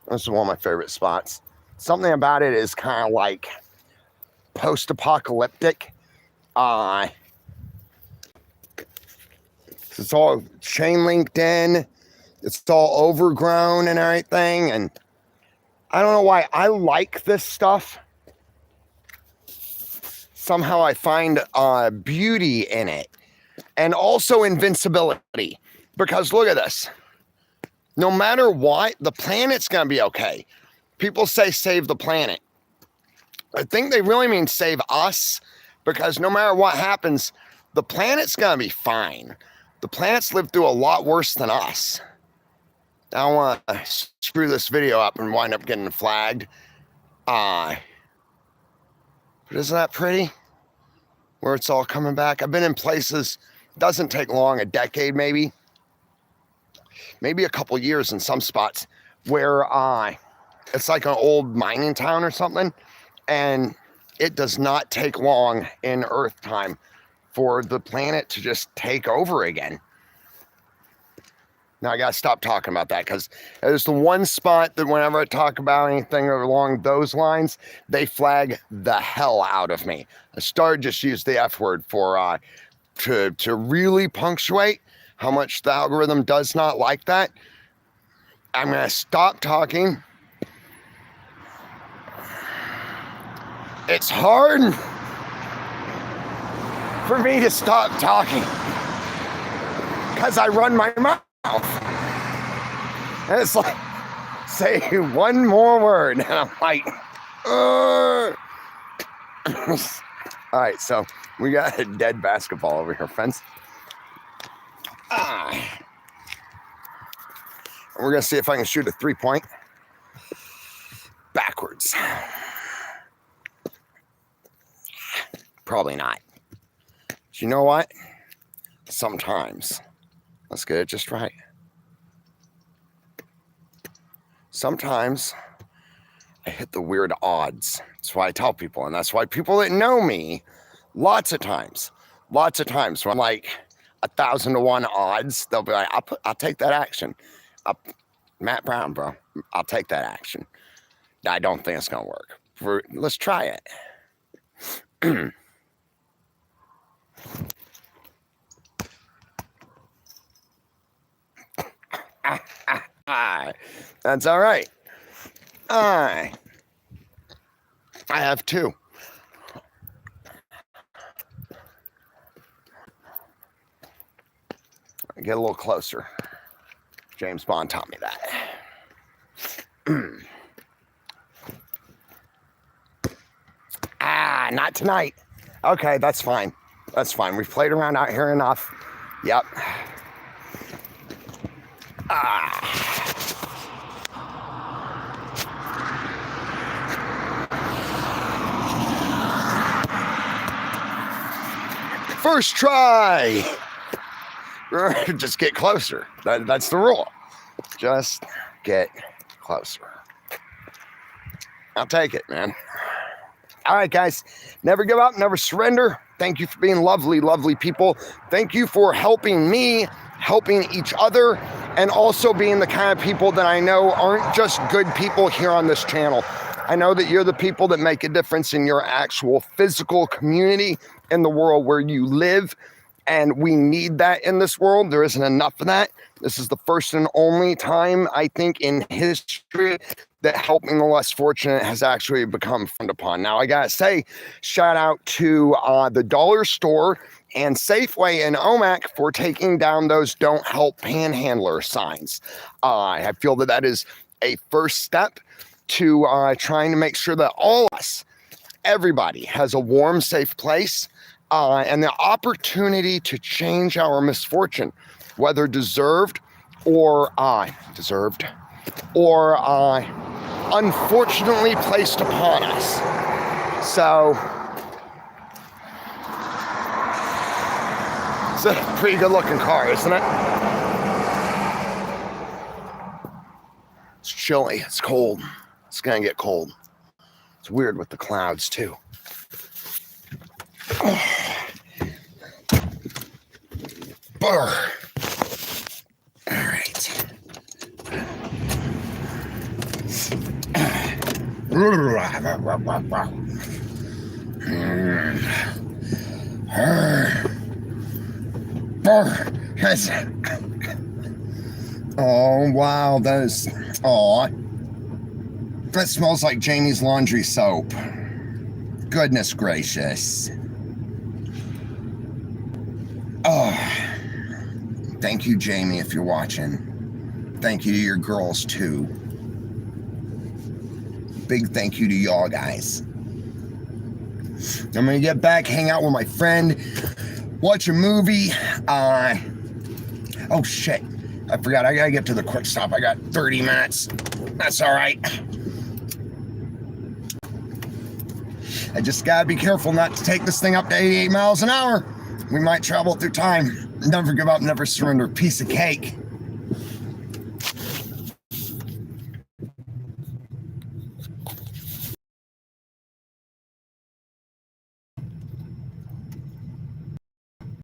Speaker 1: This is one of my favorite spots. Something about it is kind of like post-apocalyptic. It's all chain linked in. It's all overgrown and everything. And I don't know why I like this stuff. Somehow I find beauty in it. And also invincibility. Because look at this. No matter what, the planet's going to be okay. People say save the planet. I think they really mean save us, because no matter what happens, the planet's going to be fine. The planet's lived through a lot worse than us. I don't want to screw this video up and wind up getting flagged. But isn't that pretty? Where it's all coming back. I've been in places, doesn't take long, a decade maybe a couple years in some spots, where it's like an old mining town or something, and it does not take long in Earth time for the planet to just take over again. Now I gotta stop talking about that, because there's the one spot that whenever I talk about anything along those lines, they flag the hell out of me. I started just use the F word for to really punctuate. how much the algorithm does not like that. I'm going to stop talking. It's hard for me to stop talking because I run my mouth. And it's like, say one more word, and I'm like, all right, so we got a dead basketball over here, friends. We're going to see if I can shoot a 3-point backwards. Probably not. But you know what? Sometimes, let's get it just right. Sometimes I hit the weird odds. That's why I tell people, and that's why people that know me, lots of times, when I'm like 1,000 to 1 odds, they'll be like, I'll take that action. Matt Brown, bro, I'll take that action. I don't think it's gonna work. Let's try it. That's all right. I have 2. Get a little closer. James Bond taught me that. Not tonight. Okay, that's fine. That's fine. We've played around out here enough. Yep. First try. Just get closer. That's the rule. Just get closer. I'll take it, man. All right, guys. Never give up, never surrender. Thank you for being lovely, lovely people. Thank you for helping me, helping each other, and also being the kind of people that I know aren't just good people here on this channel. I know that you're the people that make a difference in your actual physical community in the world where you live. And we need that in this world. There isn't enough of that. This is the first and only time, I think, in history that helping the less fortunate has actually become frowned upon. Now, I gotta say, shout out to the dollar store and Safeway in Omak for taking down those "Don't Help Panhandler" signs. I feel that that is a first step to trying to make sure that all of us, everybody, has a warm, safe place and the opportunity to change our misfortune, whether deserved or unfortunately placed upon us. So it's a pretty good looking car, isn't it? It's chilly, it's cold. It's gonna get cold. It's weird with the clouds too. All right. Oh wow, that is. Oh, that smells like Jamie's laundry soap. Goodness gracious. Oh, thank you, Jamie, if you're watching. Thank you to your girls, too. Big thank you to y'all, guys. I'm going to get back, hang out with my friend, watch a movie. Oh, shit. I forgot. I got to get to the quick stop. I got 30 minutes. That's all right. I just got to be careful not to take this thing up to 88 miles an hour. We might travel through time. Never give up, never surrender. Piece of cake.